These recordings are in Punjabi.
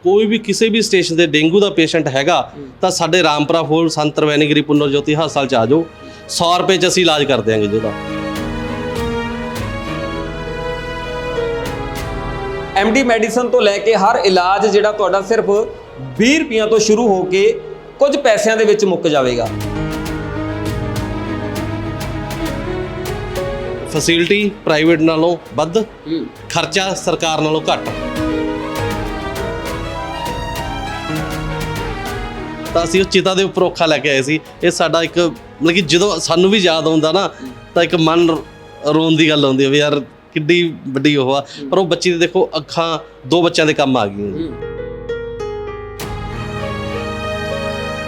ਕੋਈ ਵੀ ਕਿਸੇ ਵੀ ਸਟੇਸ਼ਨ ਤੇ ਡੇਂਗੂ ਦਾ ਪੇਸ਼ੈਂਟ ਹੈਗਾ ਤਾਂ ਸਾਡੇ ਰਾਮਪੁਰਾ ਫੂਲ ਸੰਤ ਰਵੈਨੀਗਿਰੀ ਪੁਨਰ ਜੋਤੀ ਹਸਪਤਾਲ 'ਚ ਆ ਜਾਓ, 100 ਰੁਪਏ 'ਚ ਅਸੀਂ ਇਲਾਜ ਕਰ ਦਿਆਂਗੇ ਜੀ ਉਹਦਾ। MD ਮੈਡੀਸਨ ਤੋਂ ਲੈ ਕੇ ਹਰ ਇਲਾਜ ਜਿਹੜਾ ਤੁਹਾਡਾ ਸਿਰਫ 20 ਰੁਪਈਆਂ ਤੋਂ ਸ਼ੁਰੂ ਹੋ ਕੇ ਕੁਝ ਪੈਸਿਆਂ ਦੇ ਵਿੱਚ ਮੁੱਕ ਜਾਵੇਗਾ। ਫੈਸਿਲਿਟੀ ਪ੍ਰਾਈਵੇਟ ਨਾਲੋਂ ਵੱਧ, ਖਰਚਾ ਸਰਕਾਰ ਨਾਲੋਂ ਘੱਟ। ਤਾਂ ਅਸੀਂ ਉਹ ਚਿਤਾ ਦੇ ਉੱਪਰ ਔਖਾ ਲੈ ਕੇ ਆਏ ਸੀ। ਇਹ ਸਾਡਾ ਇੱਕ ਮਤਲਬ ਕਿ ਜਦੋਂ ਸਾਨੂੰ ਵੀ ਯਾਦ ਆਉਂਦਾ ਨਾ ਤਾਂ ਇੱਕ ਮਨ ਰੋਣ ਦੀ ਗੱਲ ਆਉਂਦੀ ਹੈ ਵੀ ਯਾਰ ਕਿੱਡੀ ਵੱਡੀ ਉਹ ਆ। ਪਰ ਉਹ ਬੱਚੀ ਦੇ ਦੇਖੋ ਅੱਖਾਂ 2 ਬੱਚਿਆਂ ਦੇ ਕੰਮ ਆ ਗਈਆਂ।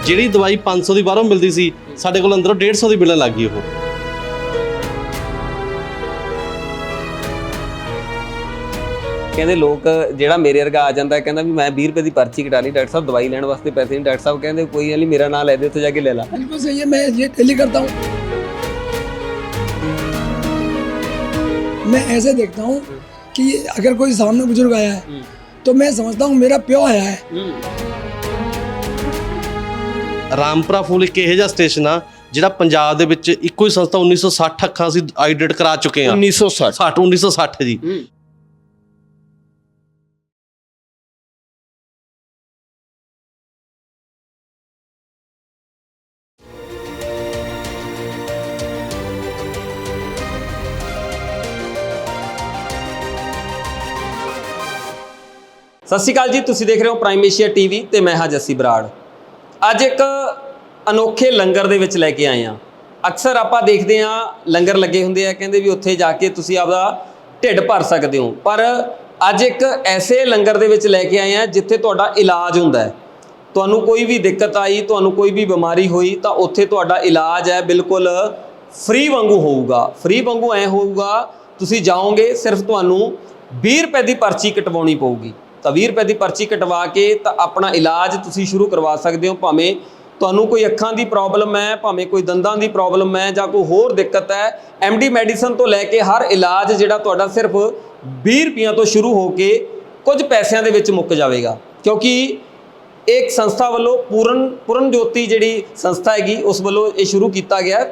ਜਿਹੜੀ ਦਵਾਈ 500 ਦੀ ਬਾਹਰੋਂ ਮਿਲਦੀ ਸੀ ਸਾਡੇ ਕੋਲ ਅੰਦਰੋਂ 150 ਦੀ ਮਿਲਣ ਲੱਗ ਗਈ ਉਹ। ਕਹਿੰਦੇ ਲੋਕ ਜਿਹੜਾ ਮੇਰੇ ਵਰਗਾ ਆ ਜਾਂਦਾ ਕਹਿੰਦਾ ਵੀ ਮੈਂ 20 ਰੁਪਏ ਦੀ ਪਰਚੀ ਕਟਾ ਲਈ, ਡਾਕਟਰ ਸਾਹਿਬ ਦਵਾਈ ਲੈਣ ਵਾਸਤੇ ਪੈਸੇ ਨਹੀਂ। ਡਾਕਟਰ ਸਾਹਿਬ ਕਹਿੰਦੇ ਕੋਈ ਗੱਲ नहीं, मेरा नाम ले दे, ਉੱਥੇ ਜਾ ਕੇ ਲੈ ला। बिल्कुल सही है, मैं ये डेली करता हूँ। मैं ऐसे देखता हूँ कि अगर कोई सामने बुजुर्ग आया है तो मैं समझता हूँ मेरा प्यो आया है। ਰਾਮਪੁਰਾ ਫੂਲ ਇੱਕ ਇਹੋ ਜਿਹਾ ਸਟੇਸ਼ਨ ਆ ਜਿਹੜਾ ਪੰਜਾਬ ਦੇ ਵਿੱਚ ਇੱਕੋ ਹੀ ਸੰਸਥਾ 1960 ਅੱਖਾਂ ਅਸੀਂ ਆਈਡੈਂਟ ਕਰਾ ਚੁੱਕੇ ਹਾਂ। 1960 ਜੀ। ਸਤਿ ਸ਼੍ਰੀ ਅਕਾਲ ਜੀ, ਤੁਸੀਂ ਦੇਖ ਰਹੇ ਹੋ ਪ੍ਰਾਈਮ ਏਸ਼ੀਆ TV ਤੇ ਮੈਂ ਹਾਂ ਜੱਸੀ ਬਰਾੜ। ਅੱਜ ਇੱਕ ਅਨੋਖੇ ਲੰਗਰ ਦੇ ਵਿੱਚ ਲੈ ਕੇ ਆਏ ਹਾਂ। ਅਕਸਰ ਆਪਾਂ ਦੇਖਦੇ ਹਾਂ ਲੰਗਰ ਲੱਗੇ ਹੁੰਦੇ ਆ, ਕਹਿੰਦੇ ਵੀ ਉੱਥੇ ਜਾ ਕੇ ਤੁਸੀਂ ਆਪਦਾ ਢਿੱਡ ਭਰ ਸਕਦੇ ਹੋ, ਪਰ ਅੱਜ ਇੱਕ ਐਸੇ ਲੰਗਰ ਦੇ ਵਿੱਚ ਲੈ ਕੇ ਆਏ ਹਾਂ ਜਿੱਥੇ ਤੁਹਾਡਾ ਇਲਾਜ ਹੁੰਦਾ ਹੈ। ਤੁਹਾਨੂੰ ਕੋਈ ਵੀ ਦਿੱਕਤ ਆਈ, ਤੁਹਾਨੂੰ ਕੋਈ ਵੀ ਬਿਮਾਰੀ ਹੋਈ ਤਾਂ ਉੱਥੇ ਤੁਹਾਡਾ ਇਲਾਜ ਹੈ ਬਿਲਕੁਲ ਫ੍ਰੀ ਵਾਂਗੂ ਹੋਊਗਾ। ਫ੍ਰੀ ਵਾਂਗੂ ਐ ਹੋਊਗਾ, ਤੁਸੀਂ ਜਾਓਗੇ ਸਿਰਫ ਤੁਹਾਨੂੰ 20 ਰੁਪਏ ਦੀ ਪਰਚੀ ਕਟਵਾਉਣੀ ਪਊਗੀ। ਤਾਂ 20 ਰੁਪਏ ਦੀ ਪਰਚੀ ਕਟਵਾ ਕੇ ਤਾਂ ਆਪਣਾ ਇਲਾਜ ਤੁਸੀਂ ਸ਼ੁਰੂ ਕਰਵਾ ਸਕਦੇ ਹੋ। ਭਾਵੇਂ ਤੁਹਾਨੂੰ ਕੋਈ ਅੱਖਾਂ ਦੀ ਪ੍ਰੋਬਲਮ ਹੈ, ਭਾਵੇਂ ਕੋਈ ਦੰਦਾਂ ਦੀ ਪ੍ਰੋਬਲਮ ਹੈ ਜਾਂ ਕੋਈ ਹੋਰ ਦਿੱਕਤ ਹੈ, MD ਮੈਡੀਸਨ ਤੋਂ ਲੈ ਕੇ ਹਰ ਇਲਾਜ ਜਿਹੜਾ ਤੁਹਾਡਾ ਸਿਰਫ 20 ਰੁਪਈਆਂ ਤੋਂ ਸ਼ੁਰੂ ਹੋ ਕੇ ਕੁਝ ਪੈਸਿਆਂ ਦੇ ਵਿੱਚ ਮੁੱਕ ਜਾਵੇਗਾ। ਕਿਉਂਕਿ ਇੱਕ ਸੰਸਥਾ ਵੱਲੋਂ ਪੂਰਨ ਜੋਤੀ ਜਿਹੜੀ ਸੰਸਥਾ ਹੈਗੀ ਉਸ ਵੱਲੋਂ ਇਹ ਸ਼ੁਰੂ ਕੀਤਾ ਗਿਆ।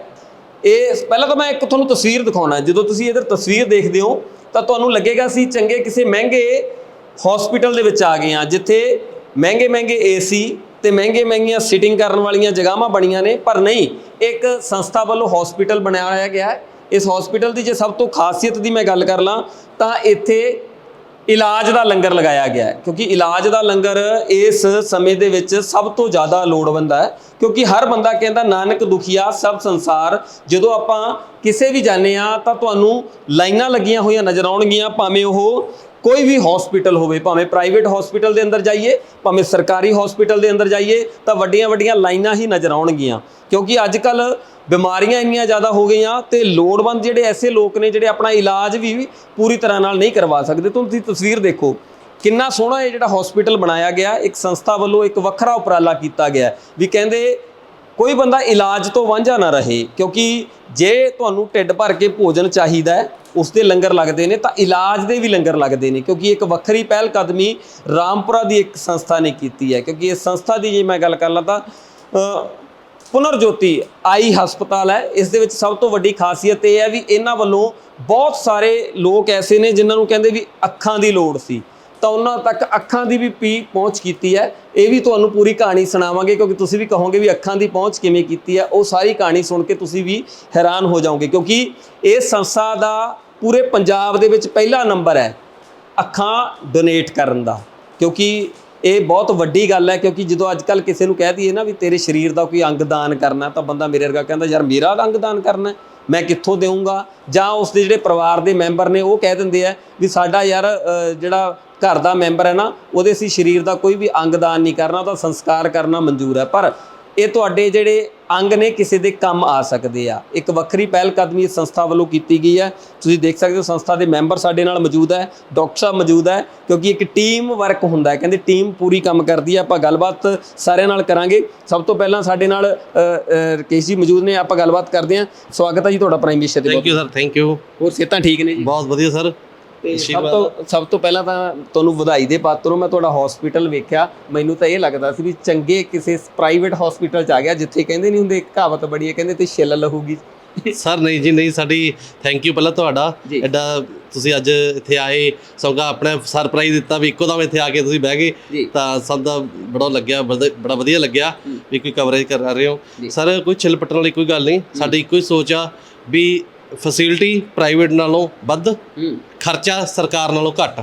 ਇਹ ਪਹਿਲਾਂ ਤਾਂ ਮੈਂ ਇੱਕ ਤੁਹਾਨੂੰ ਤਸਵੀਰ ਦਿਖਾਉਣਾ। ਜਦੋਂ ਤੁਸੀਂ ਇਧਰ ਤਸਵੀਰ ਦੇਖਦੇ ਹੋ ਤਾਂ ਤੁਹਾਨੂੰ ਲੱਗੇਗਾ ਅਸੀਂ ਚੰਗੇ ਕਿਸੇ ਮਹਿੰਗੇ ਹਸਪੀਟਲ ਦੇ ਵਿੱਚ ਆ ਗਏ ਹਾਂ, ਜਿੱਥੇ ਮਹਿੰਗੇ AC ਤੇ ਮਹਿੰਗੀਆਂ ਸਿਟਿੰਗ ਕਰਨ ਵਾਲੀਆਂ ਜਗ੍ਹਾਵਾਂ ਬਣੀਆਂ ਨੇ। ਪਰ ਨਹੀਂ, ਇੱਕ ਸੰਸਥਾ ਵੱਲੋਂ ਹਸਪੀਟਲ ਬਣਾਇਆ ਗਿਆ ਹੈ। ਇਸ ਹਸਪੀਟਲ ਦੀ ਜੇ ਸਭ ਤੋਂ ਖਾਸੀਅਤ ਦੀ ਮੈਂ ਗੱਲ ਕਰ ਲਾਂ ਤਾਂ ਇੱਥੇ ਇਲਾਜ ਦਾ ਲੰਗਰ ਲਗਾਇਆ ਗਿਆ ਹੈ। ਕਿਉਂਕਿ ਇਲਾਜ ਦਾ ਲੰਗਰ ਇਸ ਸਮੇਂ ਦੇ ਵਿੱਚ ਸਭ ਤੋਂ ਜ਼ਿਆਦਾ ਲੋੜਵੰਦ ਹੈ। ਕਿਉਂਕਿ ਹਰ ਬੰਦਾ ਕਹਿੰਦਾ ਨਾਨਕ ਦੁਖੀਆ ਸਭ ਸੰਸਾਰ। ਜਦੋਂ ਆਪਾਂ ਕਿਸੇ ਵੀ ਜਾਂਦੇ ਹਾਂ ਤਾਂ ਤੁਹਾਨੂੰ ਲਾਈਨਾਂ ਲੱਗੀਆਂ ਹੋਈਆਂ ਨਜ਼ਰ ਆਉਣਗੀਆਂ, ਭਾਵੇਂ ਉਹ ਕੋਈ ਵੀ ਹਸਪੀਟਲ ਹੋਵੇ, ਭਾਵੇਂ ਪ੍ਰਾਈਵੇਟ ਹਸਪੀਟਲ ਦੇ ਅੰਦਰ ਜਾਈਏ, ਭਾਵੇਂ ਸਰਕਾਰੀ ਹਸਪੀਟਲ ਦੇ ਅੰਦਰ ਜਾਈਏ ਤਾਂ ਵੱਡੀਆਂ ਲਾਈਨਾਂ ਹੀ ਨਜ਼ਰ ਆਉਣਗੀਆਂ। ਕਿਉਂਕਿ ਅੱਜ ਕੱਲ੍ਹ ਬਿਮਾਰੀਆਂ ਇੰਨੀਆਂ ਜ਼ਿਆਦਾ ਹੋ ਗਈਆਂ ਤੇ ਲੋੜਵੰਦ ਜਿਹੜੇ ਐਸੇ ਲੋਕ ਨੇ ਜਿਹੜੇ ਆਪਣਾ ਇਲਾਜ ਵੀ ਪੂਰੀ ਤਰ੍ਹਾਂ ਨਾਲ ਨਹੀਂ ਕਰਵਾ ਸਕਦੇ। ਤੁਸੀਂ ਤਸਵੀਰ ਦੇਖੋ, ਕਿੰਨਾ ਸੋਹਣਾ ਇਹ ਜਿਹੜਾ ਹਸਪੀਟਲ ਬਣਾਇਆ ਗਿਆ। ਇੱਕ ਸੰਸਥਾ ਵੱਲੋਂ ਇੱਕ ਵੱਖਰਾ ਉਪਰਾਲਾ ਕੀਤਾ ਗਿਆ ਵੀ ਕਹਿੰਦੇ ਕੋਈ ਬੰਦਾ ਇਲਾਜ ਤੋਂ ਵਾਂਝਾ ਨਾ ਰਹੇ। ਕਿਉਂਕਿ ਜੇ ਤੁਹਾਨੂੰ ਢਿੱਡ ਭਰ ਕੇ ਭੋਜਨ ਚਾਹੀਦਾ ਹੈ, ਉਸ ਦੇ ਲੰਗਰ ਲੱਗਦੇ ਨੇ, ਤਾਂ ਇਲਾਜ ਦੇ ਵੀ ਲੰਗਰ ਲੱਗਦੇ ਨੇ। ਕਿਉਂਕਿ ਇੱਕ ਵੱਖਰੀ ਪਹਿਲ ਕਦਮੀ ਰਾਮਪੁਰਾ ਦੀ ਇੱਕ ਸੰਸਥਾ ਨੇ ਕੀਤੀ ਹੈ। ਕਿਉਂਕਿ ਇਸ ਸੰਸਥਾ ਦੀ ਜੇ ਮੈਂ ਗੱਲ ਕਰ ਲਾਂ ਤਾਂ ਪੁਨਰ ਜੋਤੀ ਆਈ ਹਸਪਤਾਲ ਹੈ। ਇਸ ਦੇ ਵਿੱਚ ਸਭ ਤੋਂ ਵੱਡੀ ਖਾਸੀਅਤ ਇਹ ਹੈ ਵੀ ਇਹਨਾਂ ਵੱਲੋਂ ਬਹੁਤ ਸਾਰੇ ਲੋਕ ਐਸੇ ਨੇ ਜਿਨ੍ਹਾਂ ਨੂੰ ਕਹਿੰਦੇ ਵੀ ਅੱਖਾਂ ਦੀ ਲੋੜ ਸੀ, ਤਾਂ ਉਹਨਾਂ ਤੱਕ ਅੱਖਾਂ ਦੀ ਵੀ ਪਹੁੰਚ ਕੀਤੀ ਹੈ। ਇਹ ਵੀ ਤੁਹਾਨੂੰ ਪੂਰੀ ਕਹਾਣੀ ਸੁਣਾਵਾਂਗੇ, ਕਿਉਂਕਿ ਤੁਸੀਂ ਵੀ ਕਹੋਗੇ ਵੀ ਅੱਖਾਂ ਦੀ ਪਹੁੰਚ ਕਿਵੇਂ ਕੀਤੀ ਹੈ। ਉਹ ਸਾਰੀ ਕਹਾਣੀ ਸੁਣ ਕੇ ਤੁਸੀਂ ਵੀ ਹੈਰਾਨ ਹੋ ਜਾਓਗੇ। ਕਿਉਂਕਿ ਇਸ ਸੰਸਥਾ ਦਾ ਪੂਰੇ ਪੰਜਾਬ ਦੇ ਵਿੱਚ ਪਹਿਲਾ ਨੰਬਰ ਹੈ ਅੱਖਾਂ ਡੋਨੇਟ ਕਰਨ ਦਾ। ਕਿਉਂਕਿ ਇਹ ਬਹੁਤ ਵੱਡੀ ਗੱਲ ਹੈ। ਕਿਉਂਕਿ ਜਦੋਂ ਅੱਜ ਕੱਲ੍ਹ ਕਿਸੇ ਨੂੰ ਕਹਿ ਦਈਏ ਨਾ ਵੀ ਤੇਰੇ ਸਰੀਰ ਦਾ ਕੋਈ ਅੰਗ ਦਾਨ ਕਰਨਾ, ਤਾਂ ਬੰਦਾ ਮੇਰੇ ਵਰਗਾ ਕਹਿੰਦਾ ਯਾਰ ਮੇਰਾ ਅੰਗ ਦਾਨ ਕਰਨਾ ਮੈਂ ਕਿੱਥੋਂ ਦੇਵਾਂਗਾ। ਜਾਂ ਉਸ ਦੇ ਜਿਹੜੇ ਪਰਿਵਾਰ ਦੇ ਮੈਂਬਰ ਨੇ ਉਹ ਕਹਿ ਦਿੰਦੇ ਆ ਵੀ ਸਾਡਾ ਯਾਰ ਜਿਹੜਾ ਘਰ ਦਾ ਮੈਂਬਰ ਹੈ ਨਾ ਉਹਦੇ ਅਸੀਂ ਸਰੀਰ ਦਾ ਕੋਈ ਵੀ ਅੰਗ ਦਾਨ ਨਹੀਂ ਕਰਨਾ, ਉਹਦਾ ਸੰਸਕਾਰ ਕਰਨਾ ਮਨਜ਼ੂਰ ਹੈ। ਪਰ ਇਹ ਤੁਹਾਡੇ ਜਿਹੜੇ ਅੰਗ ਨੇ ਕਿਸੇ ਦੇ ਕੰਮ ਆ ਸਕਦੇ ਆ। ਇੱਕ ਵੱਖਰੀ ਪਹਿਲ ਕਦਮੀ ਇਸ ਸੰਸਥਾ ਵੱਲੋਂ ਕੀਤੀ ਗਈ ਹੈ। ਤੁਸੀਂ ਦੇਖ ਸਕਦੇ ਹੋ ਸੰਸਥਾ ਦੇ ਮੈਂਬਰ ਸਾਡੇ ਨਾਲ ਮੌਜੂਦ ਹੈ, ਡਾਕਟਰ ਸਾਹਿਬ ਮੌਜੂਦ ਹੈ। ਕਿਉਂਕਿ ਇੱਕ ਟੀਮ ਵਰਕ ਹੁੰਦਾ ਹੈ, ਕਹਿੰਦੇ ਟੀਮ ਪੂਰੀ ਕੰਮ ਕਰਦੀ ਹੈ। ਆਪਾਂ ਗੱਲਬਾਤ ਸਾਰਿਆਂ ਨਾਲ ਕਰਾਂਗੇ। ਸਭ ਤੋਂ ਪਹਿਲਾਂ ਸਾਡੇ ਨਾਲ ਰਕੇਸ਼ ਜੀ ਮੌਜੂਦ ਨੇ, ਆਪਾਂ ਗੱਲਬਾਤ ਕਰਦੇ ਹਾਂ। ਸਵਾਗਤ ਹੈ ਜੀ ਤੁਹਾਡਾ ਪ੍ਰਾਈਮ ਏਸ਼ੀਆ ਤੇ। Thank you sir, thank you. ਹੋਰ ਸਿਹਤਾਂ ਠੀਕ ਨੇ ਜੀ? ਬਹੁਤ ਵਧੀਆ ਸਰ। ਤੇ ਸਭ ਤੋਂ ਪਹਿਲਾਂ ਤਾਂ ਤੁਹਾਨੂੰ ਵਧਾਈ ਦੇ ਪਾਤਰ ਹੋ। ਮੈਂ ਤੁਹਾਡਾ ਹਸਪੀਟਲ ਵੇਖਿਆ, ਮੈਨੂੰ ਤਾਂ ਇਹ ਲੱਗਦਾ ਸੀ ਵੀ ਚੰਗੇ ਕਿਸੇ ਪ੍ਰਾਈਵੇਟ ਹਸਪੀਟਲ 'ਚ ਆ ਗਿਆ, ਜਿੱਥੇ ਕਹਿੰਦੇ ਨਹੀਂ ਹੁੰਦੇ ਕਹਾਵਤ ਬੜੀ ਹੈ, ਕਹਿੰਦੇ ਤੇ ਛਿੱਲ ਲਹੂਗੀ। ਸਰ ਨਹੀਂ ਜੀ ਨਹੀਂ, ਸਾਡੀ ਥੈਂਕ ਯੂ ਪਹਿਲਾਂ ਤੁਹਾਡਾ, ਐਡਾ ਤੁਸੀਂ ਅੱਜ ਇੱਥੇ ਆਏ, ਸਗੋਂ ਆਪਣਾ ਸਰਪ੍ਰਾਈਜ਼ ਦਿੱਤਾ ਵੀ ਇੱਕੋ ਦਮ ਇੱਥੇ ਆ ਕੇ ਤੁਸੀਂ ਬਹਿ ਗਏ, ਤਾਂ ਸਾਨੂੰ ਤਾਂ ਬੜਾ ਲੱਗਿਆ, ਬੜਾ ਵਧੀਆ ਲੱਗਿਆ ਵੀ ਕੋਈ ਕਵਰੇਜ ਕਰਾ ਰਹੇ ਹੋ। ਸਰ ਕੋਈ ਛਿੱਲ ਪੱਟਣ ਵਾਲੀ ਕੋਈ ਗੱਲ ਨਹੀਂ, ਸਾਡੀ ਇੱਕੋ ਹੀ ਸੋਚ ਆ ਵੀ ਫੈਸਿਲਿਟੀ ਪ੍ਰਾਈਵੇਟ ਨਾਲੋਂ ਵੱਧ, ਖਰਚਾ ਸਰਕਾਰ ਨਾਲੋਂ ਘੱਟ,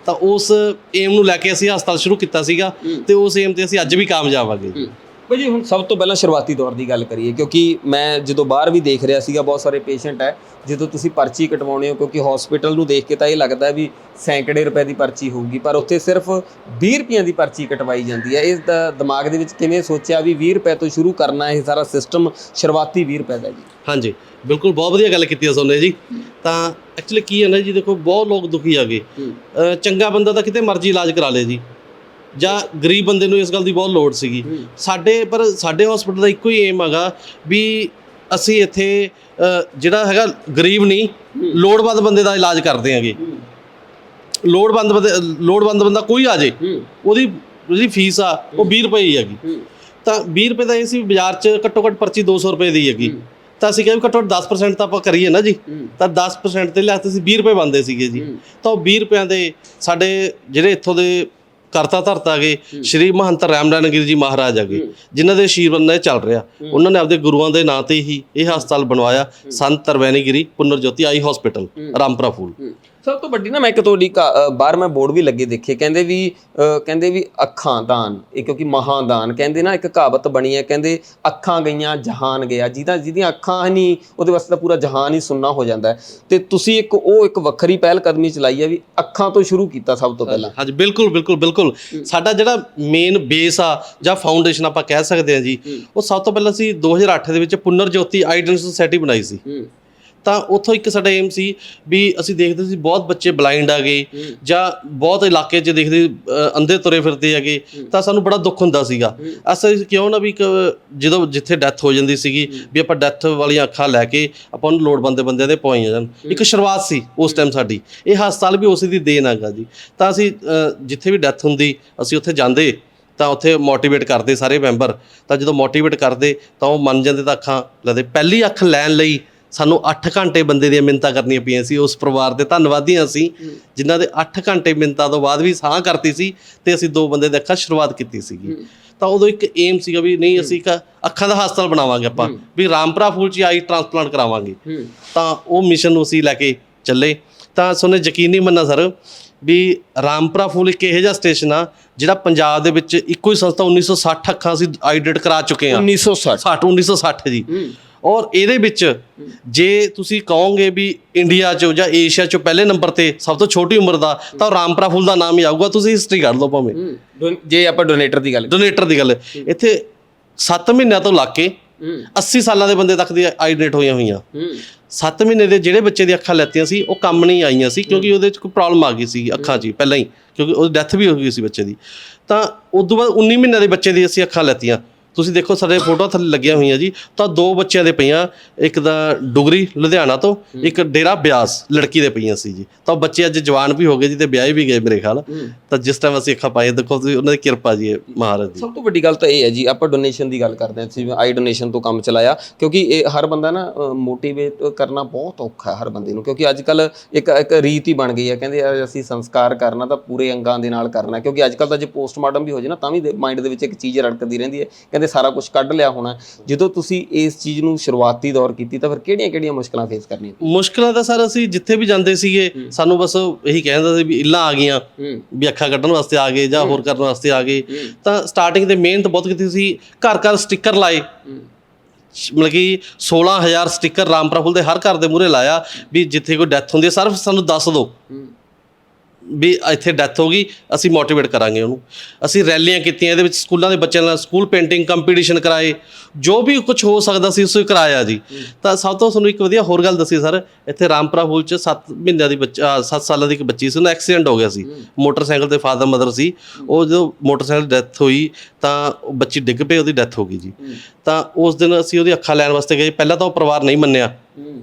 ਤਾਂ ਉਸ ਏਮ ਨੂੰ ਲੈ ਕੇ ਅਸੀਂ ਹਸਪਤਾਲ ਸ਼ੁਰੂ ਕੀਤਾ ਸੀਗਾ ਤੇ ਉਸ ਏਮ ਤੇ ਅਸੀਂ ਅੱਜ ਵੀ ਕਾਮਯਾਬ ਆਗੇ ਜੀ। ਭਾਜੀ ਹੁਣ ਸਭ ਤੋਂ ਪਹਿਲਾਂ ਸ਼ੁਰੂਆਤੀ ਦੌਰ ਦੀ ਗੱਲ ਕਰੀਏ, ਕਿਉਂਕਿ ਮੈਂ ਜਦੋਂ ਬਾਹਰ ਵੀ ਦੇਖ ਰਿਹਾ ਸੀਗਾ ਬਹੁਤ ਸਾਰੇ ਪੇਸ਼ੈਂਟ ਹੈ, ਜਦੋਂ ਤੁਸੀਂ ਪਰਚੀ ਕਟਵਾਉਣੇ ਹੋ, ਕਿਉਂਕਿ ਹਸਪੀਟਲ ਨੂੰ ਦੇਖ ਕੇ ਤਾਂ ਇਹ ਲੱਗਦਾ ਵੀ ਸੈਂਕੜੇ ਰੁਪਏ ਦੀ ਪਰਚੀ ਹੋਊਗੀ, ਪਰ ਉੱਥੇ ਸਿਰਫ 20 ਰੁਪਈਆਂ ਦੀ ਪਰਚੀ ਕਟਵਾਈ ਜਾਂਦੀ ਹੈ। ਇਸ ਦਾ ਦਿਮਾਗ ਦੇ ਵਿੱਚ ਕਿਵੇਂ ਸੋਚਿਆ ਵੀ 20 ਰੁਪਏ ਤੋਂ ਸ਼ੁਰੂ ਕਰਨਾ ਇਹ ਸਾਰਾ ਸਿਸਟਮ, ਸ਼ੁਰੂਆਤੀ 20 ਰੁਪਏ ਦਾ ਜੀ? ਹਾਂਜੀ ਬਿਲਕੁਲ, ਬਹੁਤ ਵਧੀਆ ਗੱਲ ਕੀਤੀ ਹੈ ਸੋਨੇ ਜੀ। ਤਾਂ ਐਕਚੁਅਲੀ ਕੀ ਹੈ ਨਾ ਜੀ, ਦੇਖੋ ਬਹੁਤ ਲੋਕ ਦੁਖੀ ਆ ਗਏ, ਚੰਗਾ ਬੰਦਾ ਤਾਂ ਕਿਤੇ ਮਰਜ਼ੀ ਇਲਾਜ ਕਰਾ ਲੇ ਜੀ, ਜਾਂ ਗਰੀਬ ਬੰਦੇ ਨੂੰ ਇਸ ਗੱਲ ਦੀ ਬਹੁਤ ਲੋੜ ਸੀਗੀ ਪਰ ਸਾਡੇ ਹਸਪੀਟਲ ਦਾ ਇੱਕੋ ਹੀ ਏਮ ਹੈਗਾ ਵੀ ਅਸੀਂ ਇੱਥੇ ਜਿਹੜਾ ਹੈਗਾ ਗਰੀਬ ਨਹੀਂ, ਲੋੜਵੰਦ ਬੰਦੇ ਦਾ ਇਲਾਜ ਕਰਦੇ ਹੈਗੇ। ਲੋੜਵੰਦ ਬੰਦਾ ਕੋਈ ਆ ਜੇ, ਉਹਦੀ ਜਿਹੜੀ ਫੀਸ ਆ ਉਹ 20 ਰੁਪਏ ਹੀ ਹੈਗੀ, ਤਾਂ 20 ਰੁਪਏ ਦਾ ਇਹ ਸੀ ਬਾਜ਼ਾਰ 'ਚ ਘੱਟੋ ਘੱਟ ਪਰਚੀ 200 ਰੁਪਏ ਦੀ ਹੈਗੀ, ਤਾਂ ਅਸੀਂ ਕਿਹਾ ਵੀ ਘੱਟੋ ਘੱਟ 10% ਤਾਂ ਆਪਾਂ ਕਰੀਏ ਨਾ ਜੀ, ਤਾਂ 10% ਦੇ ਲਿਹਾਜ਼ ਅਸੀਂ 20 ਰੁਪਏ ਬਣਦੇ ਸੀਗੇ ਜੀ। ਤਾਂ ਉਹ 20 ਰੁਪਇਆਂ ਦੇ ਸਾਡੇ ਜਿਹੜੇ ਇੱਥੋਂ ਦੇ ਕਰਤਾ ਧਰਤਾ ਗਏ ਸ਼੍ਰੀ ਮਹੰਤ ਰਾਮਦਾਨ ਗਿਰੀ ਜੀ ਮਹਾਰਾਜ ਹੈਗੇ, ਜਿਨ੍ਹਾਂ ਦੇ ਆਸ਼ੀਰਵਾਦ ਨਾਲ ਚੱਲ ਰਿਹਾ, ਉਹਨਾਂ ਨੇ ਆਪਦੇ ਗੁਰੂਆਂ ਦੇ ਨਾਂ ਤੇ ਹੀ ਇਹ ਹਸਪਤਾਲ ਬਣਵਾਇਆ, ਸੰਤ ਤਰਵੈਣੀ ਗਿਰੀ ਪੁਨਰ ਜੋਤੀ ਆਈ ਹਸਪੀਟਲ ਰਾਮਪੁਰਾ ਫੂਲ। ਸਭ ਤੋਂ ਵੱਡੀ ਨਾ ਮੈਂ ਇੱਕ ਤੁਹਾਡੀ ਬਾਹਰ ਮੈਂ ਬੋਰਡ ਵੀ ਲੱਗੇ ਦੇਖੇ, ਕਹਿੰਦੇ ਵੀ ਅੱਖਾਂ ਦਾਨ, ਇਹ ਕਿਉਂਕਿ ਮਹਾਦਾਨ ਕਹਿੰਦੇ ਨਾ, ਇੱਕ ਕਹਾਵਤ ਬਣੀ ਹੈ, ਕਹਿੰਦੇ ਅੱਖਾਂ ਗਈਆਂ ਜਹਾਨ ਗਿਆ, ਜਿਹਦੀਆਂ ਅੱਖਾਂ ਨਹੀਂ ਉਹਦੇ ਵਾਸਤੇ ਤਾਂ ਪੂਰਾ ਜਹਾਨ ਹੀ ਸੁੰਨਾ ਹੋ ਜਾਂਦਾ ਹੈ। ਤੇ ਤੁਸੀਂ ਇੱਕ ਵੱਖਰੀ ਪਹਿਲ ਕਦਮੀ ਚਲਾਈ ਹੈ ਵੀ ਅੱਖਾਂ ਤੋਂ ਸ਼ੁਰੂ ਕੀਤਾ ਸਭ ਤੋਂ ਪਹਿਲਾਂ। ਹਾਂਜੀ ਬਿਲਕੁਲ ਸਾਡਾ ਜਿਹੜਾ ਮੇਨ ਬੇਸ ਆ ਜਾਂ ਫਾਊਂਡੇਸ਼ਨ ਆਪਾਂ ਕਹਿ ਸਕਦੇ ਹਾਂ ਜੀ, ਉਹ ਸਭ ਤੋਂ ਪਹਿਲਾਂ ਅਸੀਂ 2008 ਦੇ ਵਿੱਚ ਪੁਨਰ ਜੋਤੀ ਆਈ ਡੋਨੇਸ਼ਨ ਸੁਸਾਇਟੀ ਬਣਾਈ ਸੀ। ਤਾਂ ਉੱਥੋਂ ਇੱਕ ਸਾਡਾ ਏਮ ਸੀ ਵੀ ਅਸੀਂ ਦੇਖਦੇ ਸੀ ਬਹੁਤ ਬੱਚੇ ਬਲਾਈਂਡ ਆ ਗਏ ਜਾਂ ਬਹੁਤ ਇਲਾਕੇ 'ਚ ਦੇਖਦੇ ਅੰਧੇ ਤੁਰੇ ਫਿਰਦੇ ਹੈਗੇ, ਤਾਂ ਸਾਨੂੰ ਬੜਾ ਦੁੱਖ ਹੁੰਦਾ ਸੀਗਾ। ਅਸੀਂ ਕਿਉਂ ਨਾ ਵੀ ਜਦੋਂ ਜਿੱਥੇ ਡੈਥ ਹੋ ਜਾਂਦੀ ਸੀਗੀ ਵੀ ਆਪਾਂ ਡੈਥ ਵਾਲੀਆਂ ਅੱਖਾਂ ਲੈ ਕੇ ਆਪਾਂ ਉਹਨੂੰ ਲੋੜਵੰਦ ਬੰਦਿਆਂ ਦੇ ਪਵਾਈਆਂ ਜਾਣ। ਇੱਕ ਸ਼ੁਰੂਆਤ ਸੀ ਉਸ ਟਾਈਮ ਸਾਡੀ, ਇਹ ਹਸਪਤਾਲ ਵੀ ਉਸੇ ਦੀ ਦੇਣ ਹੈਗਾ ਜੀ। ਤਾਂ ਅਸੀਂ ਜਿੱਥੇ ਵੀ ਡੈਥ ਹੁੰਦੀ ਅਸੀਂ ਉੱਥੇ ਜਾਂਦੇ, ਤਾਂ ਉੱਥੇ ਮੋਟੀਵੇਟ ਕਰਦੇ ਸਾਰੇ ਮੈਂਬਰ, ਤਾਂ ਜਦੋਂ ਮੋਟੀਵੇਟ ਕਰਦੇ ਤਾਂ ਉਹ ਮੰਨ ਜਾਂਦੇ, ਤਾਂ ਅੱਖਾਂ ਲੈਂਦੇ। ਪਹਿਲੀ ਅੱਖ ਲੈਣ ਲਈ ਸਾਨੂੰ 8 ਘੰਟੇ ਬੰਦੇ ਦੀਆਂ ਮਿੰਨਤਾਂ ਕਰਨੀਆਂ ਪਈਆਂ ਸੀ। ਉਸ ਪਰਿਵਾਰ ਦੇ ਧੰਨਵਾਦੀ ਅਸੀਂ, ਜਿਨ੍ਹਾਂ ਦੇ 8 ਘੰਟੇ ਮਿੰਨਤਾਂ ਤੋਂ ਬਾਅਦ ਵੀ ਸਾਹ ਕਰਤੀ ਸੀ ਤੇ ਅਸੀਂ 2 ਬੰਦੇ ਦੇ ਅੱਖਾਂ ਸ਼ੁਰੂਆਤ ਕੀਤੀ ਸੀਗੀ। ਤਾਂ ਉਦੋਂ ਇੱਕ ਏਮ ਸੀਗਾ ਵੀ ਨਹੀਂ ਅਸੀਂ ਇੱਕ ਅੱਖਾਂ ਦਾ ਹਸਪਤਾਲ ਬਣਾਵਾਂਗੇ, ਆਪਾਂ ਵੀ ਰਾਮਪੁਰਾ ਫੂਲ 'ਚ ਆਈ ਟ੍ਰਾਂਸਪਲਾਂਟ ਕਰਾਵਾਂਗੇ। ਤਾਂ ਉਹ ਮਿਸ਼ਨ ਨੂੰ ਅਸੀਂ ਲੈ ਕੇ ਚੱਲੇ। ਤਾਂ ਤੁਹਾਨੂੰ ਯਕੀਨ ਨਹੀਂ ਮੰਨਣਾ ਸਰ ਵੀ ਰਾਮਪੁਰਾ ਫੂਲ ਇੱਕ ਇਹੋ ਜਿਹਾ ਸਟੇਸ਼ਨ ਆ ਜਿਹੜਾ ਪੰਜਾਬ ਦੇ ਵਿੱਚ ਇੱਕੋ ਹੀ ਸੰਸਥਾ 1960 ਅੱਖਾਂ ਅਸੀਂ ਆਈਡੈਂਟ ਕਰਾ ਚੁੱਕੇ ਹਾਂ। 1960 ਜੀ। ਔਰ ਇਹਦੇ ਵਿੱਚ ਜੇ ਤੁਸੀਂ ਕਹੋਗੇ ਵੀ ਇੰਡੀਆ 'ਚੋਂ ਜਾਂ ਏਸ਼ੀਆ 'ਚੋਂ ਪਹਿਲੇ ਨੰਬਰ 'ਤੇ ਸਭ ਤੋਂ ਛੋਟੀ ਉਮਰ ਦਾ, ਤਾਂ ਰਾਮਪੁਰਾ ਫੂਲ ਦਾ ਨਾਮ ਹੀ ਆਊਗਾ। ਤੁਸੀਂ ਹਿਸਟਰੀ ਕੱਢ ਲਓ ਭਾਵੇਂ। ਜੇ ਆਪਾਂ ਡੋਨੇਟਰ ਦੀ ਗੱਲ, ਇੱਥੇ 7 ਮਹੀਨਿਆਂ ਤੋਂ ਲੱਗ ਕੇ 80 ਸਾਲਾਂ ਦੇ ਬੰਦੇ ਤੱਕ ਦੀ ਆਈਡੈਂਟ ਹੋਈਆਂ। 7 ਮਹੀਨੇ ਦੇ ਜਿਹੜੇ ਬੱਚੇ ਦੀ ਅੱਖਾਂ ਲੈਤੀਆਂ ਸੀ ਉਹ ਕੰਮ ਨਹੀਂ ਆਈਆਂ ਸੀ, ਕਿਉਂਕਿ ਉਹਦੇ 'ਚ ਕੋਈ ਪ੍ਰੋਬਲਮ ਆ ਗਈ ਸੀ ਅੱਖਾਂ 'ਚ ਪਹਿਲਾਂ ਹੀ, ਕਿਉਂਕਿ ਉਹਦੀ ਡੈਥ ਵੀ ਹੋ ਗਈ ਸੀ ਬੱਚੇ ਦੀ। ਤਾਂ ਉਸ ਤੋਂ ਬਾਅਦ 19 ਮਹੀਨਿਆਂ ਦੇ ਬੱਚੇ ਦੀ ਅਸੀਂ ਅੱਖਾਂ ਲੈਤੀਆਂ। ਤੁਸੀਂ ਦੇਖੋ ਸਾਡੇ ਫੋਟੋਆਂ ਥੱਲੇ ਲੱਗੀਆਂ ਹੋਈਆਂ ਜੀ, ਤਾਂ 2 ਬੱਚਿਆਂ ਦੇ ਪਈਆਂ, ਇੱਕ ਦਾ ਡੁਗਰੀ ਲੁਧਿਆਣਾ ਤੋਂ, ਇੱਕ ਡੇਰਾ ਬਿਆਸ ਲੜਕੀ ਦੇ ਪਈਆਂ ਸੀ ਜੀ। ਤਾਂ ਬੱਚੇ ਅੱਜ ਜਵਾਨ ਵੀ ਹੋ ਗਏ ਜੀ ਤੇ ਵਿਆਹੇ ਵੀ ਗਏ ਮੇਰੇ ਖਿਆਲ। ਤਾਂ ਜਿਸ ਟਾਈਮ ਅਸੀਂ ਅੱਖਾਂ ਪਾਈਆਂ, ਦੇਖੋ ਤੁਸੀਂ ਉਹਨਾਂ ਦੀ ਕਿਰਪਾ ਜੀ ਮਹਾਰਾਜ ਦੀ। ਸਭ ਤੋਂ ਵੱਡੀ ਗੱਲ ਤਾਂ ਇਹ ਹੈ ਜੀ, ਆਪਾਂ ਡੋਨੇਸ਼ਨ ਦੀ ਗੱਲ ਕਰਦੇ ਹਾਂ, ਅਸੀਂ ਆਈ ਡੋਨੇਸ਼ਨ ਤੋਂ ਕੰਮ ਚਲਾਇਆ, ਕਿਉਂਕਿ ਇਹ ਹਰ ਬੰਦਾ ਨਾ ਮੋਟੀਵੇਟ ਕਰਨਾ ਬਹੁਤ ਔਖਾ ਹੈ ਹਰ ਬੰਦੇ ਨੂੰ, ਕਿਉਂਕਿ ਅੱਜ ਕੱਲ੍ਹ ਇੱਕ ਰੀਤ ਹੀ ਬਣ ਗਈ ਹੈ, ਕਹਿੰਦੇ ਅਸੀਂ ਸੰਸਕਾਰ ਕਰਨਾ ਤਾਂ ਪੂਰੇ ਅੰਗਾਂ ਦੇ ਨਾਲ ਕਰਨਾ, ਕਿਉਂਕਿ ਅੱਜ ਕੱਲ੍ਹ ਤਾਂ ਜੇ ਪੋਸਟਮਾਰਟਮ ਵੀ ਹੋ ਜਾਏ ਨਾ ਤਾਂ ਵੀ ਮਾਈਂਡ ਦੇ ਵਿੱਚ ਇੱਕ ਚੀਜ਼ ਰੜਕਦੀ ਰਹਿੰਦੀ ਹੈ, ਕਹਿੰਦੇ ਸਾਰਾ ਕੁਝ ਕੱਢ ਲਿਆ ਹੋਣਾ। ਜਦੋਂ ਤੁਸੀਂ ਇਸ ਚੀਜ਼ ਨੂੰ ਸ਼ੁਰੂਆਤੀ ਦੌਰ ਕੀਤੀ ਤਾਂ ਫਿਰ ਕਿਹੜੀਆਂ ਮੁਸ਼ਕਲਾਂ ਫੇਸ ਕਰਨੀਆਂ? ਮੁਸ਼ਕਲਾਂ ਤਾਂ ਸਰ ਅਸੀਂ ਜਿੱਥੇ ਵੀ ਜਾਂਦੇ ਸੀਗੇ ਸਾਨੂੰ ਬਸ ਇਹੀ ਕਹਿੰਦਾ ਸੀ ਵੀ ਇੱਲਾਂ ਆ ਗਈਆਂ, ਵੀ ਅੱਖਾਂ ਕੱਢਣ ਵਾਸਤੇ ਆ ਗਏ ਜਾਂ ਹੋਰ ਕਰਨ ਵਾਸਤੇ ਆ ਗਏ। ਤਾਂ ਸਟਾਰਟਿੰਗ ਤੇ ਮਿਹਨਤ ਬਹੁਤ ਕੀਤੀ ਸੀ, ਘਰ ਸਟਿੱਕਰ ਲਾਏ, ਮਤਲਬ ਕਿ 16,000 ਸਟਿੱਕਰ ਰਾਮਪੁਰਾ ਫੂਲ ਦੇ ਹਰ ਘਰ ਦੇ ਮੂਹਰੇ ਲਾਇਆ ਵੀ ਜਿੱਥੇ ਕੋਈ ਡੈਥ ਹੁੰਦੀ ਹੈ ਸਿਰਫ ਸਾਨੂੰ ਦੱਸ ਦਿਓ ਵੀ ਇੱਥੇ ਡੈਥ ਹੋ ਗਈ, ਅਸੀਂ ਮੋਟੀਵੇਟ ਕਰਾਂਗੇ ਉਹਨੂੰ। ਅਸੀਂ ਰੈਲੀਆਂ ਕੀਤੀਆਂ, ਇਹਦੇ ਵਿੱਚ ਸਕੂਲਾਂ ਦੇ ਬੱਚਿਆਂ ਨਾਲ ਸਕੂਲ ਪੇਂਟਿੰਗ ਕੰਪੀਟੀਸ਼ਨ ਕਰਾਏ, ਜੋ ਵੀ ਕੁਝ ਹੋ ਸਕਦਾ ਸੀ ਉਸ ਕਰਾਇਆ ਜੀ। ਤਾਂ ਸਭ ਤੋਂ ਤੁਹਾਨੂੰ ਇੱਕ ਵਧੀਆ ਹੋਰ ਗੱਲ ਦੱਸੀ ਸਰ, ਇੱਥੇ ਰਾਮਪੁਰਾ ਫੂਲ 'ਚ 7 ਸਾਲਾਂ ਦੀ ਇੱਕ ਬੱਚੀ ਸੀ, ਉਹਦਾ ਐਕਸੀਡੈਂਟ ਹੋ ਗਿਆ ਸੀ। ਮੋਟਰਸਾਈਕਲ 'ਤੇ ਫਾਦਰ ਮਦਰ ਸੀ, ਉਹ ਜਦੋਂ ਮੋਟਰਸਾਈਕਲ ਡੈਥ ਹੋਈ ਤਾਂ ਉਹ ਬੱਚੀ ਡਿੱਗ ਪਈ, ਉਹਦੀ ਡੈਥ ਹੋ ਗਈ ਜੀ। ਤਾਂ ਉਸ ਦਿਨ ਅਸੀਂ ਉਹਦੀ ਅੱਖਾਂ ਲੈਣ ਵਾਸਤੇ ਗਏ। ਪਹਿਲਾਂ ਤਾਂ ਉਹ ਪਰਿਵਾਰ ਨਹੀਂ ਮੰਨਿਆ,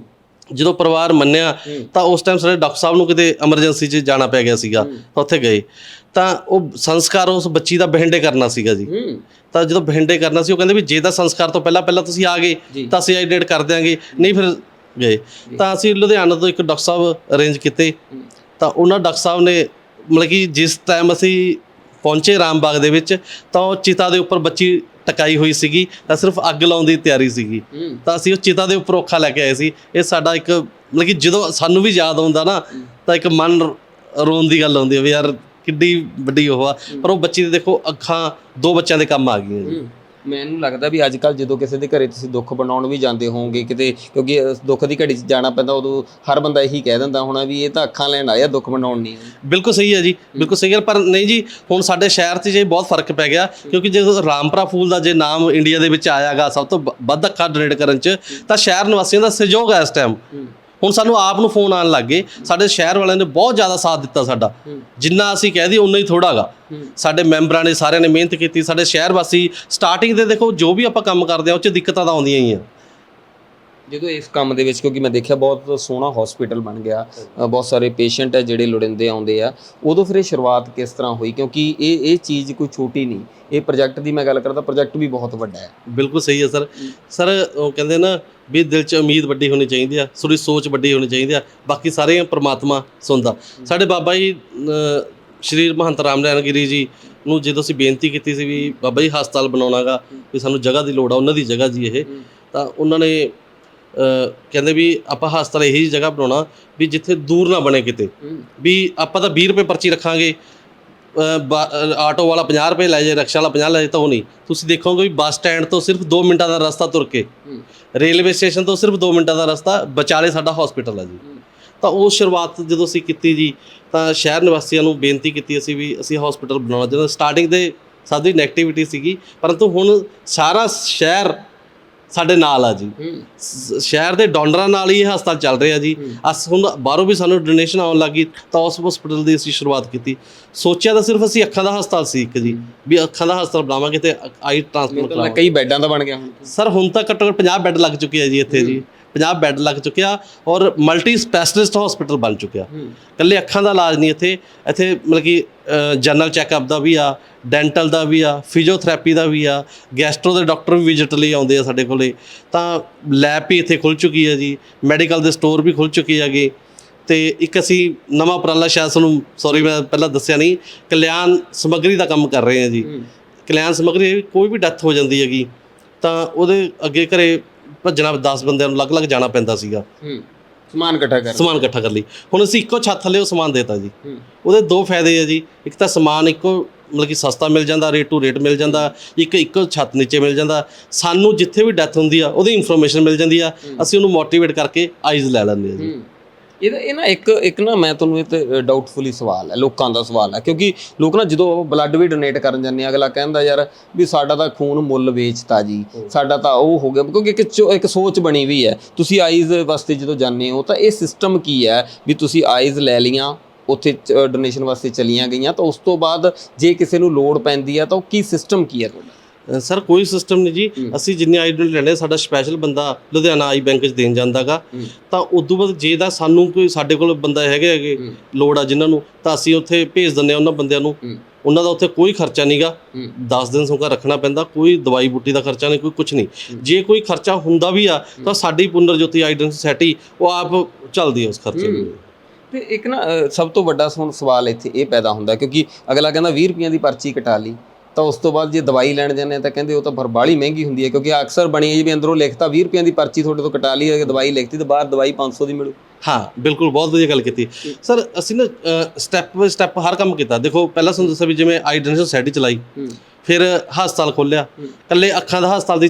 ਜਦੋਂ ਪਰਿਵਾਰ ਮੰਨਿਆ ਤਾਂ ਉਸ ਟਾਈਮ ਸਾਡੇ ਡਾਕਟਰ ਸਾਹਿਬ ਨੂੰ ਕਿਤੇ ਐਮਰਜੈਂਸੀ 'ਚ ਜਾਣਾ ਪੈ ਗਿਆ ਸੀਗਾ, ਤਾਂ ਉੱਥੇ ਗਏ ਤਾਂ ਉਹ ਸੰਸਕਾਰ ਉਸ ਬੱਚੀ ਦਾ ਬਹਿੰਡੇ ਕਰਨਾ ਸੀਗਾ ਜੀ। ਤਾਂ ਜਦੋਂ ਬਹਿੰਡੇ ਕਰਨਾ ਸੀ ਉਹ ਕਹਿੰਦੇ ਵੀ ਜੇ ਤਾਂ ਸੰਸਕਾਰ ਤੋਂ ਪਹਿਲਾਂ ਤੁਸੀਂ ਆ ਗਏ ਤਾਂ ਅਸੀਂ ਡੇਟ ਕਰ ਦਿਆਂਗੇ, ਨਹੀਂ ਫਿਰ ਗਏ। ਤਾਂ ਅਸੀਂ ਲੁਧਿਆਣਾ ਤੋਂ ਇੱਕ ਡਾਕਟਰ ਸਾਹਿਬ ਅਰੇਂਜ ਕੀਤੇ, ਤਾਂ ਉਹਨਾਂ ਡਾਕਟਰ ਸਾਹਿਬ ਨੇ ਮਤਲਬ ਕਿ ਜਿਸ ਟਾਈਮ ਅਸੀਂ ਪਹੁੰਚੇ ਰਾਮਬਾਗ ਦੇ ਵਿੱਚ ਤਾਂ ਉਹ ਚਿਤਾ ਦੇ ਉੱਪਰ ਬੱਚੀ ਟਕਾਈ ਹੋਈ ਸੀਗੀ, ਤਾਂ ਸਿਰਫ ਅੱਗ ਲਾਉਣ ਦੀ ਤਿਆਰੀ ਸੀਗੀ। ਤਾਂ ਅਸੀਂ ਉਹ ਚਿਤਾ ਦੇ ਉੱਪਰ ਔਖਾ ਲੈ ਕੇ ਆਏ ਸੀ। ਇਹ ਸਾਡਾ ਇੱਕ ਮਤਲਬ ਕਿ ਜਦੋਂ ਸਾਨੂੰ ਵੀ ਯਾਦ ਆਉਂਦਾ ਨਾ ਤਾਂ ਇੱਕ ਮਨ ਰੋਣ ਦੀ ਗੱਲ ਆਉਂਦੀ ਹੈ ਵੀ ਯਾਰ ਕਿੱਡੀ ਵੱਡੀ ਉਹ ਆ, ਪਰ ਉਹ ਬੱਚੀ ਦੇ ਦੇਖੋ ਅੱਖਾਂ 2 ਬੱਚਿਆਂ ਦੇ ਕੰਮ ਆ ਗਈਆਂ ਜੀ। ਮੈਨੂੰ ਲੱਗਦਾ ਵੀ ਅੱਜ ਕੱਲ੍ਹ ਜਦੋਂ ਕਿਸੇ ਦੇ ਘਰੇ ਤੁਸੀਂ ਦੁੱਖ ਬਣਾਉਣ ਵੀ ਜਾਂਦੇ ਹੋਵੋਗੇ ਕਿਤੇ, ਕਿਉਂਕਿ ਦੁੱਖ ਦੀ ਘੜੀ 'ਚ ਜਾਣਾ ਪੈਂਦਾ, ਉਦੋਂ ਹਰ ਬੰਦਾ ਇਹੀ ਕਹਿ ਦਿੰਦਾ ਹੋਣਾ ਵੀ ਇਹ ਤਾਂ ਅੱਖਾਂ ਲੈਣ ਆਇਆ, ਦੁੱਖ ਬਣਾਉਣ ਨਹੀਂ। ਬਿਲਕੁਲ ਸਹੀ ਹੈ ਜੀ, ਬਿਲਕੁਲ ਸਹੀ ਹੈ। ਪਰ ਨਹੀਂ ਜੀ, ਹੁਣ ਸਾਡੇ ਸ਼ਹਿਰ 'ਚ ਜੇ ਬਹੁਤ ਫਰਕ ਪੈ ਗਿਆ, ਕਿਉਂਕਿ ਜਦੋਂ ਰਾਮਪੁਰਾ ਫੂਲ ਦਾ ਜੇ ਨਾਮ ਇੰਡੀਆ ਦੇ ਵਿੱਚ ਆਇਆਗਾ ਸਭ ਤੋਂ ਵੱਧ ਅੱਖਾਂ ਡੋਨੇਟ ਕਰਨ 'ਚ, ਤਾਂ ਸ਼ਹਿਰ ਨਿਵਾਸੀਆਂ ਦਾ ਸਹਿਯੋਗ ਹੈ ਇਸ ਟਾਈਮ। ਹੁਣ ਸਾਨੂੰ ਆਪ ਨੂੰ ਫੋਨ ਆਉਣ ਲੱਗ ਗਏ, ਸਾਡੇ ਸ਼ਹਿਰ ਵਾਲਿਆਂ ਨੇ ਬਹੁਤ ਜ਼ਿਆਦਾ ਸਾਥ ਦਿੱਤਾ ਸਾਡਾ, ਜਿੰਨਾ ਅਸੀਂ ਕਹਿ ਦਈਏ ਉਨਾ ਹੀ ਥੋੜ੍ਹਾ ਗਾ। ਸਾਡੇ ਮੈਂਬਰਾਂ ਨੇ ਸਾਰਿਆਂ ਨੇ ਮਿਹਨਤ ਕੀਤੀ, ਸਾਡੇ ਸ਼ਹਿਰ ਵਾਸੀ ਸਟਾਰਟਿੰਗ ਦੇ ਦੇਖੋ ਜੋ ਵੀ ਆਪਾਂ ਕੰਮ ਕਰਦੇ ਹਾਂ ਉਹ 'ਚ ਦਿੱਕਤਾਂ ਤਾਂ ਆਉਂਦੀਆਂ ਹੀ ਆ। ਜਦੋਂ ਇਸ ਕੰਮ ਦੇ ਵਿੱਚ, ਕਿਉਂਕਿ ਮੈਂ ਦੇਖਿਆ ਬਹੁਤ ਸੋਹਣਾ ਹਸਪੀਟਲ ਬਣ ਗਿਆ, ਬਹੁਤ ਸਾਰੇ ਪੇਸ਼ੈਂਟ ਹੈ ਜਿਹੜੇ ਲੋੜੀਂਦੇ ਆਉਂਦੇ ਆ, ਉਦੋਂ ਫਿਰ ਇਹ ਸ਼ੁਰੂਆਤ ਕਿਸ ਤਰ੍ਹਾਂ ਹੋਈ? ਕਿਉਂਕਿ ਇਹ ਚੀਜ਼ ਕੋਈ ਛੋਟੀ ਨਹੀਂ, ਇਹ ਪ੍ਰੋਜੈਕਟ ਦੀ ਮੈਂ ਗੱਲ ਕਰਦਾ, ਪ੍ਰੋਜੈਕਟ ਵੀ ਬਹੁਤ ਵੱਡਾ ਹੈ। ਬਿਲਕੁਲ ਸਹੀ ਹੈ ਸਰ ਉਹ ਕਹਿੰਦੇ ਨਾ ਵੀ ਦਿਲ 'ਚ ਉਮੀਦ ਵੱਡੀ ਹੋਣੀ ਚਾਹੀਦੀ ਆ, ਥੋੜੀ ਸੋਚ ਵੱਡੀ ਹੋਣੀ ਚਾਹੀਦੀ ਆ, ਬਾਕੀ ਸਾਰੇ ਪਰਮਾਤਮਾ ਸੁਣਦਾ। ਸਾਡੇ ਬਾਬਾ ਜੀ ਸ਼੍ਰੀ ਮਹੰਤ ਰਾਮ ਨਾਰਾਇਣ ਗਿਰੀ ਜੀ ਨੂੰ ਜਦੋਂ ਅਸੀਂ ਬੇਨਤੀ ਕੀਤੀ ਸੀ ਵੀ ਬਾਬਾ ਜੀ ਹਸਪਤਾਲ ਬਣਾਉਣਾਗਾ, ਵੀ ਸਾਨੂੰ ਜਗ੍ਹਾ ਦੀ ਲੋੜ ਆ, ਉਹਨਾਂ ਦੀ ਜਗ੍ਹਾ ਜੀ ਇਹ, ਤਾਂ ਉਹਨਾਂ ਨੇ ਕਹਿੰਦੇ ਵੀ ਆਪਾਂ ਹਸਪਤਾਲ ਇਹੀ ਜਗ੍ਹਾ ਬਣਾਉਣਾ ਵੀ ਜਿੱਥੇ ਦੂਰ ਨਾ ਬਣੇ ਕਿਤੇ, ਵੀ ਆਪਾਂ ਤਾਂ 20 ਰੁਪਏ ਪਰਚੀ ਰੱਖਾਂਗੇ, ਆਟੋ ਵਾਲਾ 50 ਰੁਪਏ ਲੈ ਜਾਏ, ਰਿਕਸ਼ਾ ਵਾਲਾ 50 ਲੈ ਜਾਏ, ਤਾਂ ਉਹ ਨਹੀਂ। ਤੁਸੀਂ ਦੇਖੋਗੇ ਵੀ ਬੱਸ ਸਟੈਂਡ ਤੋਂ ਸਿਰਫ 2 ਮਿੰਟਾਂ ਦਾ ਰਸਤਾ ਤੁਰ ਕੇ, ਰੇਲਵੇ ਸਟੇਸ਼ਨ ਤੋਂ ਸਿਰਫ 2 ਮਿੰਟਾਂ ਦਾ ਰਸਤਾ, ਵਿਚਾਲੇ ਸਾਡਾ ਹਸਪੀਟਲ ਹੈ ਜੀ। ਤਾਂ ਉਹ ਸ਼ੁਰੂਆਤ ਜਦੋਂ ਅਸੀਂ ਕੀਤੀ ਜੀ, ਤਾਂ ਸ਼ਹਿਰ ਨਿਵਾਸੀਆਂ ਨੂੰ ਬੇਨਤੀ ਕੀਤੀ ਅਸੀਂ ਵੀ ਅਸੀਂ ਹਸਪੀਟਲ ਬਣਾਉਣਾ। ਜਦੋਂ ਸਟਾਰਟਿੰਗ ਦੇ ਸਾਡੀ ਨੈਗੇਟਿਵਿਟੀ ਸੀਗੀ, ਪਰੰਤੂ ਹੁਣ ਸਾਰਾ ਸ਼ਹਿਰ ਸਾਡੇ ਨਾਲ ਆ ਜੀ। ਸ਼ਹਿਰ ਦੇ ਡੋਨਰਾਂ ਨਾਲ ਹੀ ਇਹ ਹਸਪਤਾਲ ਚੱਲ ਰਿਹਾ ਜੀ। ਹੁਣ ਬਾਹਰੋਂ ਵੀ ਸਾਨੂੰ ਡੋਨੇਸ਼ਨ ਆਉਣ ਲੱਗੀ, ਤਾਂ ਉਸ ਹਸਪੀਟਲ ਦੀ ਅਸੀਂ ਸ਼ੁਰੂਆਤ ਕੀਤੀ। ਸੋਚਿਆ ਤਾਂ ਸਿਰਫ ਅਸੀਂ ਅੱਖਾਂ ਦਾ ਹਸਪਤਾਲ ਸੀ ਇੱਕ ਜੀ, ਵੀ ਅੱਖਾਂ ਦਾ ਹਸਪਤਾਲ ਬਣਾਵਾਂਗੇ ਤੇ ਆਈ ਟ੍ਰਾਂਸਪਲਾਂਟ ਕਰਾਵਾਂਗੇ। ਕਈ ਬੈੱਡਾਂ ਦਾ ਬਣ ਗਿਆ ਹੁਣ ਸਰ, ਹੁਣ ਤਾਂ ਘੱਟੋ ਘੱਟ 50 ਬੈੱਡ ਲੱਗ ਚੁੱਕੇ ਆ ਜੀ ਇੱਥੇ ਜੀ, 50 ਬੈੱਡ ਲੱਗ ਚੁੱਕਿਆ, ਔਰ ਮਲਟੀ ਸਪੈਸ਼ਲਿਸਟ ਹਸਪੀਟਲ ਬਣ ਚੁੱਕਿਆ। ਇਕੱਲੇ ਅੱਖਾਂ ਦਾ ਇਲਾਜ ਨਹੀਂ ਇੱਥੇ ਮਤਲਬ ਕਿ ਜਨਰਲ ਚੈੱਕਅਪ ਦਾ ਵੀ ਆ, ਡੈਂਟਲ ਦਾ ਵੀ ਆ, ਫਿਜ਼ੀਓਥੈਰੇਪੀ ਦਾ ਵੀ ਆ, ਗੈਸਟਰੋ ਦੇ ਡਾਕਟਰ ਵੀ ਵਿਜ਼ਿਟ ਲਈ ਆਉਂਦੇ ਆ ਸਾਡੇ ਕੋਲੇ। ਤਾਂ ਲੈਬ ਵੀ ਇੱਥੇ ਖੁੱਲ੍ਹ ਚੁੱਕੀ ਹੈ ਜੀ, ਮੈਡੀਕਲ ਦੇ ਸਟੋਰ ਵੀ ਖੁੱਲ੍ਹ ਚੁੱਕੇ ਹੈਗੇ। ਤੇ ਇੱਕ ਅਸੀਂ ਨਵਾਂ ਉਪਰਾਲਾ, ਸ਼ਾਇਦ ਤੁਹਾਨੂੰ ਮੈਂ ਪਹਿਲਾਂ ਦੱਸਿਆ ਨਹੀਂ, ਕਲਿਆਣ ਸਮੱਗਰੀ ਦਾ ਕੰਮ ਕਰ ਰਹੇ ਹਾਂ ਜੀ। ਕਲਿਆਣ ਸਮੱਗਰੀ, ਕੋਈ ਵੀ ਡੈਥ ਹੋ ਜਾਂਦੀ ਹੈਗੀ ਤਾਂ ਉਹਦੇ ਅੱਗੇ ਘਰੇ ਭੱਜਣਾ, 10 ਬੰਦਿਆਂ ਨੂੰ ਅਲੱਗ-ਅਲੱਗ ਜਾਣਾ ਪੈਂਦਾ ਸੀਗਾ ਸਮਾਨ ਇਕੱਠਾ ਕਰ ਲਈ। ਹੁਣ ਅਸੀਂ ਇੱਕੋ ਛੱਤ ਥੱਲੇ ਉਹ ਸਮਾਨ ਦੇਤਾ ਜੀ। ਉਹਦੇ 2 ਫਾਇਦੇ ਆ ਜੀ, ਇੱਕ ਤਾਂ ਸਮਾਨ ਇੱਕੋ ਮਤਲਬ ਕਿ ਸਸਤਾ ਮਿਲ ਜਾਂਦਾ, ਰੇਟ ਟੂ ਰੇਟ ਮਿਲ ਜਾਂਦਾ, ਇੱਕੋ ਛੱਤ ਨੀਚੇ ਮਿਲ ਜਾਂਦਾ। ਸਾਨੂੰ ਜਿੱਥੇ ਵੀ ਡੈਥ ਹੁੰਦੀ ਆ ਉਹਦੀ ਇਨਫੋਰਮੇਸ਼ਨ ਮਿਲ ਜਾਂਦੀ ਆ, ਅਸੀਂ ਉਹਨੂੰ ਮੋਟੀਵੇਟ ਕਰਕੇ ਆਈਜ਼ ਲੈ ਲੈਂਦੇ ਆ ਜੀ। ਇਹ ਨਾ ਇੱਕ ਨਾ ਮੈਂ ਤੁਹਾਨੂੰ ਇਹ ਤੇ ਡਾਊਟਫੁਲੀ ਸਵਾਲ ਹੈ, ਲੋਕਾਂ ਦਾ ਸਵਾਲ ਹੈ, ਕਿਉਂਕਿ ਲੋਕ ਨਾ ਜਦੋਂ ਬਲੱਡ ਵੀ ਡੋਨੇਟ ਕਰਨ ਜਾਂਦੇ ਆ, ਅਗਲਾ ਕਹਿੰਦਾ ਯਾਰ ਵੀ ਸਾਡਾ ਤਾਂ ਖੂਨ ਮੁੱਲ ਵੇਚਤਾ ਜੀ, ਸਾਡਾ ਤਾਂ ਉਹ ਹੋ ਗਿਆ, ਕਿਉਂਕਿ ਇੱਕ ਸੋਚ ਬਣੀ ਵੀ ਹੈ। ਤੁਸੀਂ ਆਈਜ਼ ਵਾਸਤੇ ਜਦੋਂ ਜਾਂਦੇ ਹੋ ਤਾਂ ਇਹ ਸਿਸਟਮ ਕੀ ਹੈ ਵੀ ਤੁਸੀਂ ਆਈਜ਼ ਲੈ ਲਈਆਂ, ਉੱਥੇ ਡੋਨੇਸ਼ਨ ਵਾਸਤੇ ਚਲੀਆਂ ਗਈਆਂ, ਤਾਂ ਉਸ ਤੋਂ ਬਾਅਦ ਜੇ ਕਿਸੇ ਨੂੰ ਲੋੜ ਪੈਂਦੀ ਹੈ ਤਾਂ ਉਹ ਕੀ ਸਿਸਟਮ ਕੀ ਹੈ ਤੁਹਾਡਾ? ਸਰ, ਕੋਈ ਸਿਸਟਮ ਨਹੀਂ ਜੀ। ਅਸੀਂ ਜਿੰਨੇ ਆਈ ਡੋਨੇਟ ਲੈਂਦੇ, ਸਾਡਾ ਸਪੈਸ਼ਲ ਬੰਦਾ ਲੁਧਿਆਣਾ ਆਈ ਬੈਂਕ 'ਚ ਦੇਣ ਜਾਂਦਾਗਾ। ਤਾਂ ਉਦੋਂ ਬਾਅਦ ਜੇ ਤਾਂ ਸਾਨੂੰ ਕੋਈ ਸਾਡੇ ਕੋਲ ਬੰਦਾ ਹੈਗੇ ਲੋੜ ਆ ਜਿਨ੍ਹਾਂ ਨੂੰ, ਤਾਂ ਅਸੀਂ ਉੱਥੇ ਭੇਜ ਦਿੰਦੇ ਹਾਂ ਉਹਨਾਂ ਬੰਦਿਆਂ ਨੂੰ। ਉਹਨਾਂ ਦਾ ਉੱਥੇ ਕੋਈ ਖਰਚਾ ਨਹੀਂਗਾ, 10 ਦਿਨ ਸੌਂਕਾ ਰੱਖਣਾ ਪੈਂਦਾ, ਕੋਈ ਦਵਾਈ ਬੂਟੀ ਦਾ ਖਰਚਾ ਨਹੀਂ, ਕੋਈ ਕੁਛ ਨਹੀਂ। ਜੇ ਕੋਈ ਖਰਚਾ ਹੁੰਦਾ ਵੀ ਆ ਤਾਂ ਸਾਡੀ ਪੁਨਰ ਜੋਤੀ ਆਈ ਡੋਨੇਸ਼ਨ ਸੋਸਾਇਟੀ ਉਹ ਆਪ ਚੱਲਦੀ ਹੈ ਉਸ ਖਰਚੇ ਨੂੰ। ਤੇ ਇੱਕ ਨਾ ਸਭ ਤੋਂ ਵੱਡਾ ਹੁਣ ਸਵਾਲ ਇੱਥੇ ਇਹ ਪੈਦਾ ਹੁੰਦਾ, ਕਿਉਂਕਿ ਅਗਲਾ ਕਹਿੰਦਾ 20 ਰੁਪਈਆਂ ਦੀ ਪਰਚੀ ਕਟਾ ਲਈ, ਤਾਂ ਉਸ ਤੋਂ ਬਾਅਦ ਜੇ ਦਵਾਈ ਲੈਣ ਜਾਂਦੇ ਤਾਂ ਕਹਿੰਦੇ ਉਹ ਤਾਂ ਫਿਰ ਬਾਹਲੀ ਮਹਿੰਗੀ ਹੁੰਦੀ ਹੈ, ਕਿਉਂਕਿ ਅਕਸਰ ਬਣੀ ਹੈ ਜੀ ਵੀ ਅੰਦਰੋਂ ਲਿਖਤਾ 20 ਰੁਪਈਆਂ ਦੀ ਪਰਚੀ ਤੁਹਾਡੇ ਤੋਂ ਕਟਾ ਲਈ, ਅਗਰ ਦਵਾਈ ਲਿਖਤੀ ਤਾਂ ਬਾਹਰ ਦਵਾਈ 500 ਦੀ ਮਿਲੂ। ਹਾਂ, ਬਿਲਕੁਲ, ਬਹੁਤ ਵਧੀਆ ਗੱਲ ਕੀਤੀ ਸਰ। ਅਸੀਂ ਨਾ ਸਟੈਪ ਬਾਈ ਸਟੈਪ ਹਰ ਕੰਮ ਕੀਤਾ। ਦੇਖੋ, ਪਹਿਲਾਂ ਤੁਹਾਨੂੰ ਦੱਸਿਆ ਵੀ ਜਿਵੇਂ ਆਈ ਡੋਨੇਸ਼ਨ ਸੋਸਾਇਟੀ ਚਲਾਈ, ਫਿਰ ਹਸਪਤਾਲ ਖੋਲ੍ਹਿਆ, ਇਕੱਲੇ ਅੱਖਾਂ ਦਾ ਹਸਪਤਾਲ ਦੀ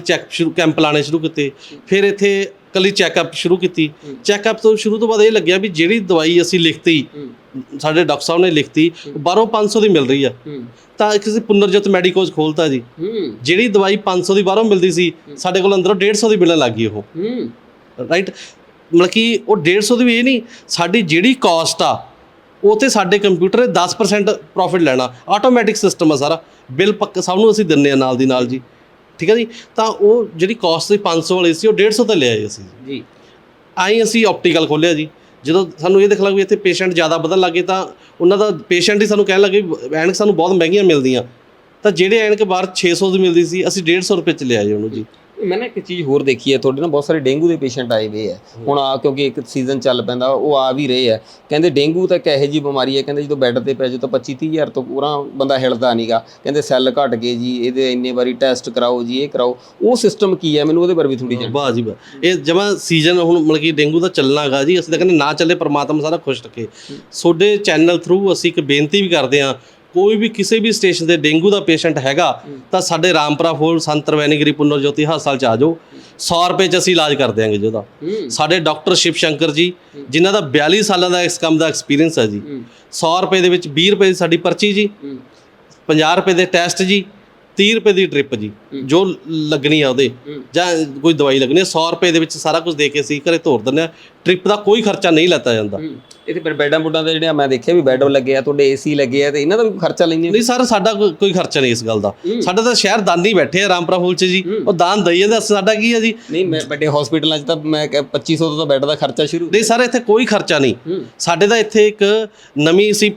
ਕੈਂਪ ਲਾਣੇ ਸ਼ੁਰੂ ਕੀਤੇ, ਫਿਰ ਇੱਥੇ ਇਕੱਲੀ ਚੈੱਕਅਪ ਸ਼ੁਰੂ ਕੀਤੀ। ਚੈੱਕਅਪ ਤੋਂ ਸ਼ੁਰੂ ਤੋਂ ਬਾਅਦ ਇਹ ਲੱਗਿਆ ਵੀ ਜਿਹੜੀ ਦਵਾਈ ਅਸੀਂ ਲਿਖਤੀ, ਸਾਡੇ ਡਾਕਟਰ ਸਾਹਿਬ ਨੇ ਲਿਖਤੀ, ਬਾਹਰੋਂ 500 ਦੀ ਮਿਲ ਰਹੀ ਆ, ਤਾਂ ਕਿਸੇ ਪੁਨਰਜੋਤ ਮੈਡੀਕੋਜ਼ ਖੋਲ੍ਹਤਾ ਜੀ। ਜਿਹੜੀ ਦਵਾਈ 500 ਦੀ ਬਾਹਰੋਂ ਮਿਲਦੀ ਸੀ, ਸਾਡੇ ਕੋਲ ਅੰਦਰੋਂ 150 ਦੀ ਮਿਲਣ ਲੱਗ ਗਈ ਉਹ, ਰਾਈਟ। ਮਤਲਬ ਕਿ ਉਹ 150 ਦੀ ਵੀ ਇਹ ਨਹੀਂ, ਸਾਡੀ ਜਿਹੜੀ ਕਾਸਟ ਆ ਉਹ 'ਤੇ ਸਾਡੇ ਕੰਪਿਊਟਰ 10% ਪ੍ਰੋਫਿਟ ਲੈਣਾ, ਆਟੋਮੈਟਿਕ ਸਿਸਟਮ ਆ ਸਾਰਾ, ਬਿੱਲ ਪੱਕਾ ਸਭ ਨੂੰ ਅਸੀਂ ਦਿੰਦੇ ਹਾਂ ਨਾਲ ਦੀ ਨਾਲ ਜੀ, ਠੀਕ ਹੈ ਜੀ। ਤਾਂ ਉਹ ਜਿਹੜੀ ਕਾਸਟ ਸੀ 500 ਵਾਲੀ ਸੀ, ਉਹ 150 ਤੇ ਲੈ ਆਏ ਅਸੀਂ ਜੀ। ਆਈ ਅਸੀਂ ਆਪਟੀਕਲ ਖੋਲ੍ਹਿਆ ਜੀ। ਜਦੋਂ ਸਾਨੂੰ ਇਹ ਦਿਖਣ ਲੱਗ ਵੀ ਇੱਥੇ ਪੇਸ਼ੈਂਟ ਜ਼ਿਆਦਾ ਵਧਣ ਲੱਗੇ ਤਾਂ ਉਹਨਾਂ ਦਾ ਪੇਸ਼ੈਂਟ ਹੀ ਸਾਨੂੰ ਕਹਿਣ ਲੱਗੇ ਵੀ ਐਨਕ ਸਾਨੂੰ ਬਹੁਤ ਮਹਿੰਗੀਆਂ ਮਿਲਦੀਆਂ, ਤਾਂ ਜਿਹੜੇ ਐਨਕ ਬਾਹਰ 600 ਦੀ ਮਿਲਦੀ ਸੀ ਅਸੀਂ 150 ਰੁਪਏ 'ਚ ਲਿਆ ਜੀ ਉਹਨੂੰ ਜੀ। ਮੈਂ ਨਾ ਇੱਕ ਚੀਜ਼ ਹੋਰ ਦੇਖੀ ਹੈ, ਤੁਹਾਡੇ ਨਾਲ ਬਹੁਤ ਸਾਰੇ ਡੇਂਗੂ ਦੇ ਪੇਸ਼ੈਂਟ ਆਏ ਹੋਏ ਆ ਹੁਣ ਕਿਉਂਕਿ ਇੱਕ ਸੀਜ਼ਨ ਚੱਲ ਪੈਂਦਾ, ਉਹ ਆ ਵੀ ਰਹੇ ਆ। ਕਹਿੰਦੇ ਡੇਂਗੂ ਤਾਂ ਇੱਕ ਇਹੋ ਜਿਹੀ ਬਿਮਾਰੀ ਹੈ, ਕਹਿੰਦੇ ਜਦੋਂ ਬੈੱਡ ਤੇ ਪੈ ਜਾਓ ਤਾਂ 25-30 ਹਜ਼ਾਰ ਤੋਂ ਪੂਰਾ ਬੰਦਾ ਹਿਲਦਾ ਨਹੀਂਗਾ। ਕਹਿੰਦੇ ਸੈੱਲ ਘਟ ਗਏ ਜੀ, ਇਹਦੇ ਇੰਨੇ ਵਾਰੀ ਟੈਸਟ ਕਰਾਓ ਜੀ, ਇਹ ਕਰਾਓ। ਉਹ ਸਿਸਟਮ ਕੀ ਹੈ, ਮੈਨੂੰ ਉਹਦੇ ਬਾਰੇ ਵੀ ਥੋੜੀ ਜਾਣਕਾਰੀ। ਵਾਹ ਜੀ ਵਾਹ, ਇਹ ਜਮਾਂ ਸੀਜ਼ਨ ਹੁਣ ਮਤਲਬ ਕਿ ਡੇਂਗੂ ਦਾ ਚੱਲਣਾ ਹੈਗਾ ਜੀ। ਅਸੀਂ ਤਾਂ ਕਹਿੰਦੇ ਨਾ ਚੱਲੇ, ਪਰਮਾਤਮਾ ਸਾਰਾ ਖੁਸ਼ ਰੱਖੇ। ਤੁਹਾਡੇ ਚੈਨਲ ਥਰੂ ਅਸੀਂ ਇੱਕ ਬੇਨਤੀ ਵੀ ਕਰਦੇ ਹਾਂ, ਕੋਈ ਵੀ ਕਿਸੇ ਵੀ ਸਟੇਸ਼ਨ ਤੇ ਡੇਂਗੂ ਦਾ ਪੇਸ਼ੈਂਟ ਹੈਗਾ ਤਾਂ ਸਾਡੇ ਰਾਮਪੁਰਾ ਫੋਲ ਸੰਤ ਤਰਵੈਨੀਗਿਰੀ ਪੁੰਨਰ ਜੋਤੀ ਹਸਪਤਾਲ 'ਚ ਆ ਜਾਓ। 100 ਰੁਪਏ 'ਚ ਅਸੀਂ ਇਲਾਜ ਕਰ ਦਿਆਂਗੇ ਜੀ ਉਹਦਾ। ਸਾਡੇ ਡਾਕਟਰ ਸ਼ਿਵ ਸ਼ੰਕਰ ਜੀ, ਜਿਨ੍ਹਾਂ ਦਾ 42 ਸਾਲਾਂ ਦਾ ਇਸ ਕੰਮ ਦਾ ਐਕਸਪੀਰੀਅੰਸ ਹੈ ਜੀ। 100 ਰੁਪਏ ਦੇ ਵਿੱਚ 20 ਰੁਪਏ ਦੀ ਸਾਡੀ ਪਰਚੀ ਜੀ, 50 ਰੁਪਏ ਦੇ ਟੈਸਟ ਜੀ, 30 ਰੁਪਏ ਦੀ ਟ੍ਰਿਪ ਜੀ ਜੋ ਲੱਗਣੀ ਆ ਉਹਦੇ, ਜਾਂ ਕੋਈ ਦਵਾਈ ਲੱਗਣੀ ਹੈ। 100 ਰੁਪਏ ਦੇ ਵਿੱਚ ਸਾਰਾ ਕੁਝ ਦੇ ਕੇ ਅਸੀਂ ਘਰੇ ਤੋਰ ਦਿੰਦੇ ਹਾਂ। ਟ੍ਰਿਪ ਦਾ ਕੋਈ ਖਰਚਾ ਨਹੀਂ ਲੈਤਾ ਜਾਂਦਾ। ਇਹ ਤੇ ਫਿਰ ਬੈਡਾਂ ਬੁੱਡਾਂ ਦੇ ਜਿਹੜੇ ਮੈਂ ਦੇਖਿਆ ਵੀ ਬੈੱਡ ਲੱਗੇ ਆ, ਤੁਹਾਡੇ ਏਸੀ ਲੱਗੇ ਆ, ਤੇ ਇਹਨਾਂ ਦਾ ਵੀ ਖਰਚਾ ਲੈਂਦੇ? ਨਹੀਂ ਸਰ, ਸਾਡਾ ਕੋਈ ਖਰਚਾ ਨਹੀਂ ਇਸ ਗੱਲ ਦਾ। ਸਾਡਾ ਤਾਂ ਸ਼ਹਿਰ ਦਾਨੀ ਬੈਠੇ ਆ ਰਾਮਪੁਰਾ ਫੂਲ 'ਚ ਜੀ, ਉਹ ਦਾਨ ਦਈ ਜਾਂਦੇ, ਸਾਡਾ ਕੀ ਹੈ ਜੀ। ਨਹੀਂ, ਮੈਂ ਵੱਡੇ ਹਸਪੀਟਲਾਂ 'ਚ ਤਾਂ ਮੈਂ 2500 ਤੋਂ ਬੈੱਡ ਦਾ ਖਰਚਾ ਸ਼ੁਰੂ। ਨਹੀਂ ਸਰ, ਇੱਥੇ ਕੋਈ ਖਰਚਾ ਨਹੀਂ। ਸਾਡੇ ਤਾਂ ਇੱਥੇ ਇੱਕ ਨਵੀਂ ਅਸੀਂ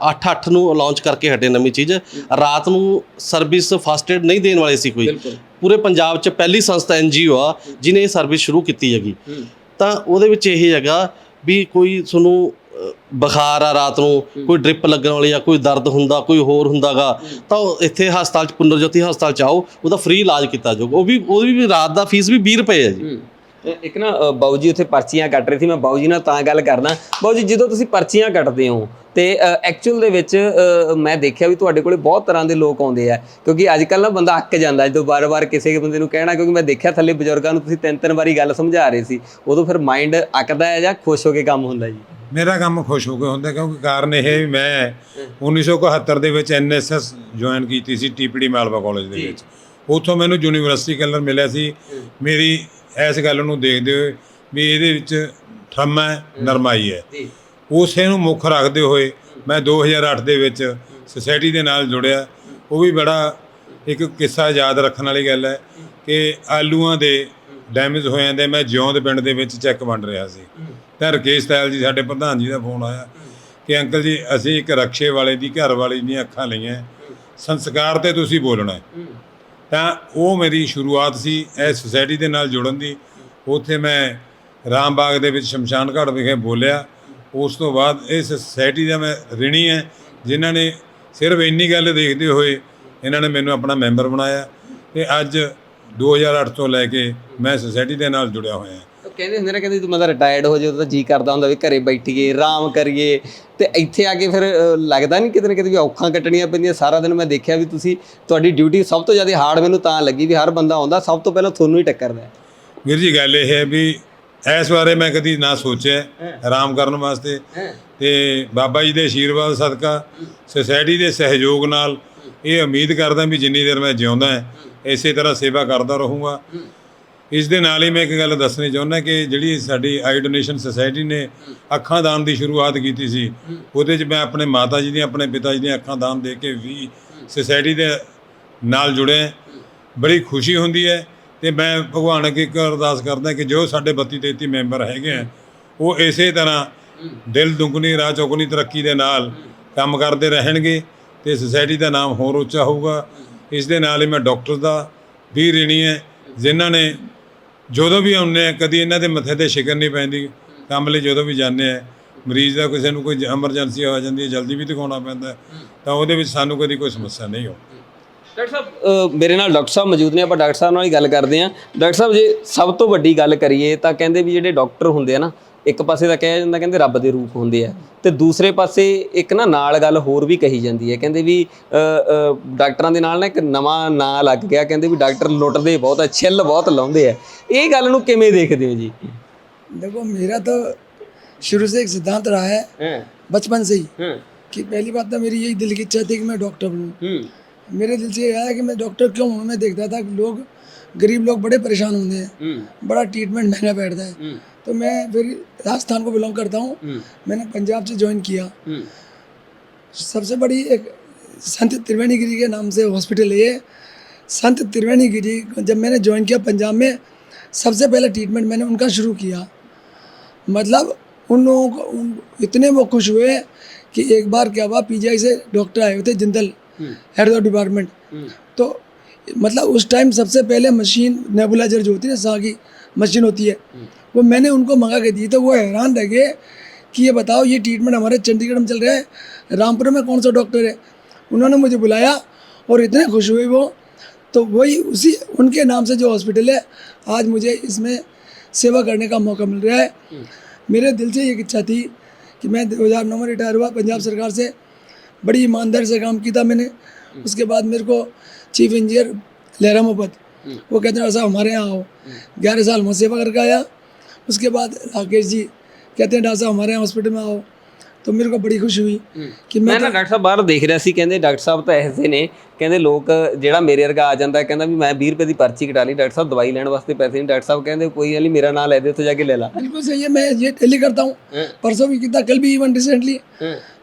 8/8 ਨੂੰ ਲਾਂਚ ਕਰਕੇ ਹਟੇ ਨਵੀਂ ਚੀਜ਼। ਰਾਤ ਨੂੰ ਸਰਵਿਸ ਫਸਟ ਏਡ ਨਹੀਂ ਦੇਣ ਵਾਲੇ ਸੀ ਕੋਈ, ਪੂਰੇ ਪੰਜਾਬ 'ਚ ਪਹਿਲੀ ਸੰਸਥਾ NGO ਆ ਜਿਹਨੇ ਇਹ ਸਰਵਿਸ ਸ਼ੁਰੂ ਕੀਤੀ ਹੈਗੀ। ਤਾਂ ਉਹਦੇ ਵਿੱਚ ਇਹ ਹੈਗਾ ਵੀ ਕੋਈ ਤੁਹਾਨੂੰ ਬੁਖਾਰ ਆ ਰਾਤ ਨੂੰ, ਕੋਈ ਡ੍ਰਿਪ ਲੱਗਣ ਵਾਲੀ ਆ, ਕੋਈ ਦਰਦ ਹੁੰਦਾ, ਕੋਈ ਹੋਰ ਹੁੰਦਾਗਾ, ਤਾਂ ਇੱਥੇ ਹਸਪਤਾਲ 'ਚ ਪੁੰਨਰ ਜੋਤੀ ਹਸਪਤਾਲ 'ਚ ਆਓ, ਉਹਦਾ ਫ੍ਰੀ ਇਲਾਜ ਕੀਤਾ ਜਾਊਗਾ। ਉਹਦੀ ਵੀ ਰਾਤ ਦਾ ਫੀਸ ਵੀ 20 ਰੁਪਏ ਹੈ ਜੀ। ਇੱਕ ਨਾ ਬਾਊ ਜੀ ਉੱਥੇ ਪਰਚੀਆਂ ਕੱਟ ਰਹੇ ਸੀ, ਮੈਂ ਬਾਊ ਜੀ ਨਾਲ ਤਾਂ ਗੱਲ ਕਰਦਾ। ਬਾਊ ਜੀ, ਜਦੋਂ ਤੁਸੀਂ ਪਰਚੀਆਂ ਕੱਟਦੇ ਹੋ ਤੇ ਐਕਚੁਅਲ ਦੇ ਵਿੱਚ ਮੈਂ ਦੇਖਿਆ ਵੀ ਤੁਹਾਡੇ ਕੋਲੇ ਬਹੁਤ ਤਰ੍ਹਾਂ ਦੇ ਲੋਕ ਆਉਂਦੇ ਆ, ਕਿਉਂਕਿ ਅੱਜ ਕੱਲ੍ਹ ਨਾ ਬੰਦਾ ਅੱਕ ਜਾਂਦਾ ਜਦੋਂ ਵਾਰ-ਵਾਰ ਕਿਸੇ ਬੰਦੇ ਨੂੰ ਕਹਿਣਾ, ਕਿਉਂਕਿ ਮੈਂ ਦੇਖਿਆ ਥੱਲੇ ਬਜ਼ੁਰਗਾਂ ਨੂੰ ਤੁਸੀਂ 3-3 ਵਾਰੀ ਗੱਲ ਸਮਝਾ ਰਹੇ ਸੀ, ਉਦੋਂ ਫਿਰ ਮਾਈਂਡ ਅੱਕਦਾ ਹੈ ਜਾਂ ਖੁਸ਼ ਹੋ ਕੇ ਕੰਮ ਹੁੰਦਾ ਜੀ? ਮੇਰਾ ਕੰਮ ਖੁਸ਼ ਹੋ ਕੇ ਹੁੰਦਾ, ਕਿਉਂਕਿ ਕਾਰਨ ਇਹ ਵੀ ਮੈਂ 1971 ਦੇ ਵਿੱਚ NSS ਜੁਆਇਨ ਕੀਤੀ ਸੀ TPD ਮਾਲਵਾ ਕਾਲਜ ਦੇ ਵਿੱਚ। ਉੱਥੋਂ ਮੈਨੂੰ ਯੂਨੀਵਰਸਿਟੀ ਕਲਰ ਮਿਲਿਆ ਸੀ। ਮੇਰੀ ਇਸ ਗੱਲ ਨੂੰ ਦੇਖਦੇ ਹੋਏ ਵੀ ਇਹਦੇ ਵਿੱਚ ਠੰਮਾ ਨਰਮਾਈ ਹੈ, ਉਸੇ ਨੂੰ ਮੁੱਖ ਰੱਖਦੇ ਹੋਏ ਮੈਂ 2008 ਦੇ ਵਿੱਚ ਸੁਸਾਇਟੀ ਦੇ ਨਾਲ ਜੁੜਿਆ। ਉਹ ਵੀ ਬੜਾ ਇੱਕ ਕਿੱਸਾ ਯਾਦ ਰੱਖਣ ਵਾਲੀ ਗੱਲ ਹੈ ਕਿ ਆਲੂਆਂ ਦੇ ਡੈਮੇਜ ਹੋ ਜਾਂਦੇ, ਮੈਂ ਜਿਉਂਦ ਪਿੰਡ ਦੇ ਵਿੱਚ ਚੈੱਕ ਵੰਡ ਰਿਹਾ ਸੀ ਤਾਂ ਰਕੇਸ਼ ਤੈਲ ਜੀ ਸਾਡੇ ਪ੍ਰਧਾਨ ਜੀ ਦਾ ਫੋਨ ਆਇਆ ਕਿ ਅੰਕਲ ਜੀ ਅਸੀਂ ਇੱਕ ਰਕਸ਼ੇ ਵਾਲੇ ਦੀ ਘਰ ਵਾਲੀ ਦੀਆਂ ਅੱਖਾਂ ਲਈਆਂ, ਸੰਸਕਾਰ ਤੇ ਤੁਸੀਂ ਬੋਲਣਾ। ਤਾਂ ਉਹ ਮੇਰੀ ਸ਼ੁਰੂਆਤ ਸੀ ਇਸ ਸੁਸਾਇਟੀ ਦੇ ਨਾਲ ਜੁੜਨ ਦੀ। ਉੱਥੇ ਮੈਂ ਰਾਮ ਬਾਗ ਦੇ ਵਿੱਚ ਸ਼ਮਸ਼ਾਨ ਘਾਟ ਵਿਖੇ ਬੋਲਿਆ। ਉਸ ਤੋਂ ਬਾਅਦ ਇਸ ਸੁਸਾਇਟੀ ਦਾ ਮੈਂ ਰਿਣੀ ਹੈ, ਜਿਨ੍ਹਾਂ ਨੇ ਸਿਰਫ ਇੰਨੀ ਗੱਲ ਦੇਖਦੇ ਹੋਏ ਇਹਨਾਂ ਨੇ ਮੈਨੂੰ ਆਪਣਾ ਮੈਂਬਰ ਬਣਾਇਆ ਤੇ ਅੱਜ 2008 ਤੋਂ ਲੈ ਕੇ ਮੈਂ ਸੁਸਾਇਟੀ ਦੇ ਨਾਲ ਜੁੜਿਆ ਹੋਇਆ। ਕਹਿੰਦੇ ਹੁੰਦੇ ਨੇ, ਕਹਿੰਦੇ ਤੂੰ ਮਤਲਬ ਰਿਟਾਇਰਡ ਹੋ ਜਾਓ ਤਾਂ ਜੀ ਕਰਦਾ ਹੁੰਦਾ ਵੀ ਘਰੇ ਬੈਠੀਏ, ਆਰਾਮ ਕਰੀਏ, ਤੇ ਇੱਥੇ ਆ ਕੇ ਫਿਰ ਲੱਗਦਾ ਨਹੀਂ ਕਿਤੇ ਨਾ ਕਿਤੇ ਵੀ ਔਖਾਂ ਕੱਟਣੀਆਂ ਪੈਂਦੀਆਂ ਸਾਰਾ ਦਿਨ? ਮੈਂ ਦੇਖਿਆ ਵੀ ਤੁਸੀਂ, ਤੁਹਾਡੀ ਡਿਊਟੀ ਸਭ ਤੋਂ ਜ਼ਿਆਦਾ ਹਾਰਡ ਮੈਨੂੰ ਤਾਂ ਲੱਗੀ ਵੀ ਹਰ ਬੰਦਾ ਆਉਂਦਾ ਸਭ ਤੋਂ ਪਹਿਲਾਂ ਤੁਹਾਨੂੰ ਹੀ ਟੱਕਰਦਾ। ਵੀਰ ਜੀ, ਗੱਲ ਇਹ ਹੈ ਵੀ ਇਸ ਬਾਰੇ ਮੈਂ ਕਦੀ ਨਾ ਸੋਚਿਆ ਆਰਾਮ ਕਰਨ ਵਾਸਤੇ, ਤੇ ਬਾਬਾ ਜੀ ਦੇ ਆਸ਼ੀਰਵਾਦ ਸਦਕਾ ਸੁਸਾਇਟੀ ਦੇ ਸਹਿਯੋਗ ਨਾਲ ਇਹ ਉਮੀਦ ਕਰਦਾ ਵੀ ਜਿੰਨੀ ਦੇਰ ਮੈਂ ਜਿਉਂਦਾ ਇਸੇ ਤਰ੍ਹਾਂ ਸੇਵਾ ਕਰਦਾ ਰਹੂੰਗਾ। ਇਸ ਦੇ ਨਾਲ ਹੀ ਮੈਂ ਇੱਕ ਗੱਲ ਦੱਸਣੀ ਚਾਹੁੰਦਾ ਕਿ ਜਿਹੜੀ ਸਾਡੀ ਆਈ ਡੋਨੇਸ਼ਨ ਸੁਸਾਇਟੀ ਨੇ ਅੱਖਾਂ ਦਾਨ ਦੀ ਸ਼ੁਰੂਆਤ ਕੀਤੀ ਸੀ, ਉਹਦੇ 'ਚ ਮੈਂ ਆਪਣੇ ਮਾਤਾ ਜੀ ਦੀਆਂ, ਆਪਣੇ ਪਿਤਾ ਜੀ ਦੀਆਂ ਅੱਖਾਂ ਦਾਨ ਦੇ ਕੇ ਵੀ ਸੁਸਾਇਟੀ ਦੇ ਨਾਲ ਜੁੜਿਆ। ਬੜੀ ਖੁਸ਼ੀ ਹੁੰਦੀ ਹੈ ਤੇ ਮੈਂ ਭਗਵਾਨ ਅੱਗੇ ਇੱਕ ਅਰਦਾਸ ਕਰਦਾ ਕਿ ਜੋ ਸਾਡੇ 32-33 ਮੈਂਬਰ ਹੈਗੇ ਆ ਉਹ ਇਸੇ ਤਰ੍ਹਾਂ ਦਿਲ ਦੁਗਣੀ ਰਾਹ ਚੌਗੁਣੀ ਤਰੱਕੀ ਦੇ ਨਾਲ ਕੰਮ ਕਰਦੇ ਰਹਿਣਗੇ ਤੇ ਸੁਸਾਇਟੀ ਦਾ ਨਾਮ ਹੋਰ ਉੱਚਾ ਹੋਊਗਾ। ਇਸ ਦੇ ਨਾਲ ਹੀ ਮੈਂ ਡਾਕਟਰ ਦਾ ਵੀ ਰਿਣੀ ਹੈ, ਜਿਨ੍ਹਾਂ ਨੇ ਜਦੋਂ ਵੀ ਆਉਂਦੇ ਆ ਕਦੀ ਇਹਨਾਂ ਦੇ ਮੱਥੇ 'ਤੇ ਸ਼ਿਕਰ ਨਹੀਂ ਪੈਂਦੀ। ਕੰਮ ਲਈ ਜਦੋਂ ਵੀ ਜਾਂਦੇ ਆ, ਮਰੀਜ਼ ਦਾ ਕਿਸੇ ਨੂੰ ਕੋਈ ਐਮਰਜੈਂਸੀ ਹੋ ਜਾਂਦੀ ਹੈ, ਜਲਦੀ ਵੀ ਦਿਖਾਉਣਾ ਪੈਂਦਾ, ਤਾਂ ਉਹਦੇ ਵਿੱਚ ਸਾਨੂੰ ਕਦੀ ਕੋਈ ਸਮੱਸਿਆ ਨਹੀਂ ਹੋ। ਡਾਕਟਰ ਸਾਹਿਬ, ਮੇਰੇ ਨਾਲ ਡਾਕਟਰ ਸਾਹਿਬ ਮੌਜੂਦ ਨੇ, ਆਪਾਂ ਡਾਕਟਰ ਸਾਹਿਬ ਨਾਲ ਹੀ ਗੱਲ ਕਰਦੇ ਹਾਂ। ਡਾਕਟਰ ਸਾਹਿਬ, ਜੇ ਸਭ ਤੋਂ ਵੱਡੀ ਗੱਲ ਕਰੀਏ ਤਾਂ ਕਹਿੰਦੇ ਵੀ ਜਿਹੜੇ ਡਾਕਟਰ ਹੁੰਦੇ ਆ ਨਾ, ਇੱਕ ਪਾਸੇ ਤਾਂ ਕਿਹਾ ਜਾਂਦਾ ਕਹਿੰਦੇ ਰੱਬ ਦੇ ਰੂਪ ਹੁੰਦੇ ਆ, ਤੇ ਦੂਸਰੇ ਪਾਸੇ ਇੱਕ ਨਾਲ ਗੱਲ ਹੋਰ ਵੀ ਕਹੀ ਜਾਂਦੀ ਹੈ, ਕਹਿੰਦੇ ਵੀ ਡਾਕਟਰਾਂ ਦੇ ਨਾਲ ਨਾ ਇੱਕ ਨਵਾਂ ਨਾਂ ਲੱਗ ਗਿਆ, ਕਹਿੰਦੇ ਵੀ ਡਾਕਟਰ ਲੁੱਟਦੇ ਬਹੁਤ ਆ, ਛਿੱਲ ਬਹੁਤ ਲਾਉਂਦੇ ਆ। ਇਹ ਗੱਲ ਨੂੰ ਕਿਵੇਂ ਦੇਖਦੇ ਹੋ ਜੀ? देखो, मेरा तो शुरू से एक सिद्धांत रहा है बचपन से ही कि पहली बात तो मेरी यही दिल की इच्छा थी कि मैं डॉक्टर बनूं। मेरे दिल से ये आया कि मैं डॉक्टर क्यों हूँ। मैं देखता था कि लोग, गरीब लोग बड़े परेशान होते हैं, बड़ा ट्रीटमेंट महंगा बैठता है। तो मैं फिर राजस्थान को बिलोंग करता हूँ, मैंने पंजाब से ज्वाइन किया। सबसे बड़ी एक संत त्रिवेणी गिरी के नाम से हॉस्पिटल है ये। संत त्रिवेणी गिरी जब मैंने ज्वाइन किया पंजाब में, सबसे पहले ट्रीटमेंट मैंने उनका शुरू किया। मतलब उन लोगों को इतने वो खुश हुए कि एक बार क्या हुआ, पीजीआई से डॉक्टर आए हुए थे, जिंदल हेड ऑफ डिपार्टमेंट। तो मतलब उस टाइम सबसे पहले मशीन नेबुलाइजर जो होती है ना, सांस की मशीन होती है, वो मैंने उनको मंगा के दी। तो वो हैरान रह गए कि ये बताओ, ये ट्रीटमेंट हमारे चंडीगढ़ में चल रहा है, रामपुर में कौन सा डॉक्टर है। उन्होंने मुझे बुलाया और इतने खुश हुए वो। तो वही उसी उनके नाम से जो हॉस्पिटल है, आज मुझे इसमें सेवा करने का मौका मिल रहा है। मेरे दिल से एक इच्छा थी कि मैं 2009 में रिटायर हुआ पंजाब सरकार से, बड़ी ईमानदारी से काम किया मैंने। उसके बाद मेरे को चीफ इंजीनियर लहरा मोहब्बत, वो कहते हैं साहब हमारे यहाँ आओ, 11 साल मैं सेवा करके आया। उसके बाद राकेश जी कहते हैं डॉक्टर साहब हमारे यहाँ हॉस्पिटल में आओ। तो ਮੇਰੇ को ਬੜੀ ਖੁਸ਼ੀ ਹੋਈ ਕਿ ਮੈਂ ਨਾ ਡਾਕਟਰ ਸਾਹਿਬ ਬਾਹਰ ਦੇਖ ਰਿਹਾ ਸੀ, ਕਹਿੰਦੇ ਡਾਕਟਰ ਸਾਹਿਬ ਤਾਂ ਐਸੇ ਨੇ, ਕਹਿੰਦੇ ਲੋਕ ਜਿਹੜਾ ਮੇਰੇ ਵਰਗਾ ਆ ਜਾਂਦਾ ਕਹਿੰਦਾ ਵੀ ਮੈਂ 20 ਰੁਪਏ ਦੀ ਪਰਚੀ ਕਟਾ ਲਈ, ਡਾਕਟਰ ਸਾਹਿਬ ਦਵਾਈ ਲੈਣ ਵਾਸਤੇ ਪੈਸੇ ਨਹੀਂ। ਡਾਕਟਰ ਸਾਹਿਬ ਕਹਿੰਦੇ ਕੋਈ ਗੱਲ ਨਹੀਂ, ਮੇਰਾ ਨਾਂ ਲੈ ਦੇ, ਉੱਥੇ ਜਾ ਕੇ ਲੈ ਲਾ। बिल्कुल सही है, मैं ये डेली करता हूँ, परसों भी किया, कल भी इवन रिसेंटली।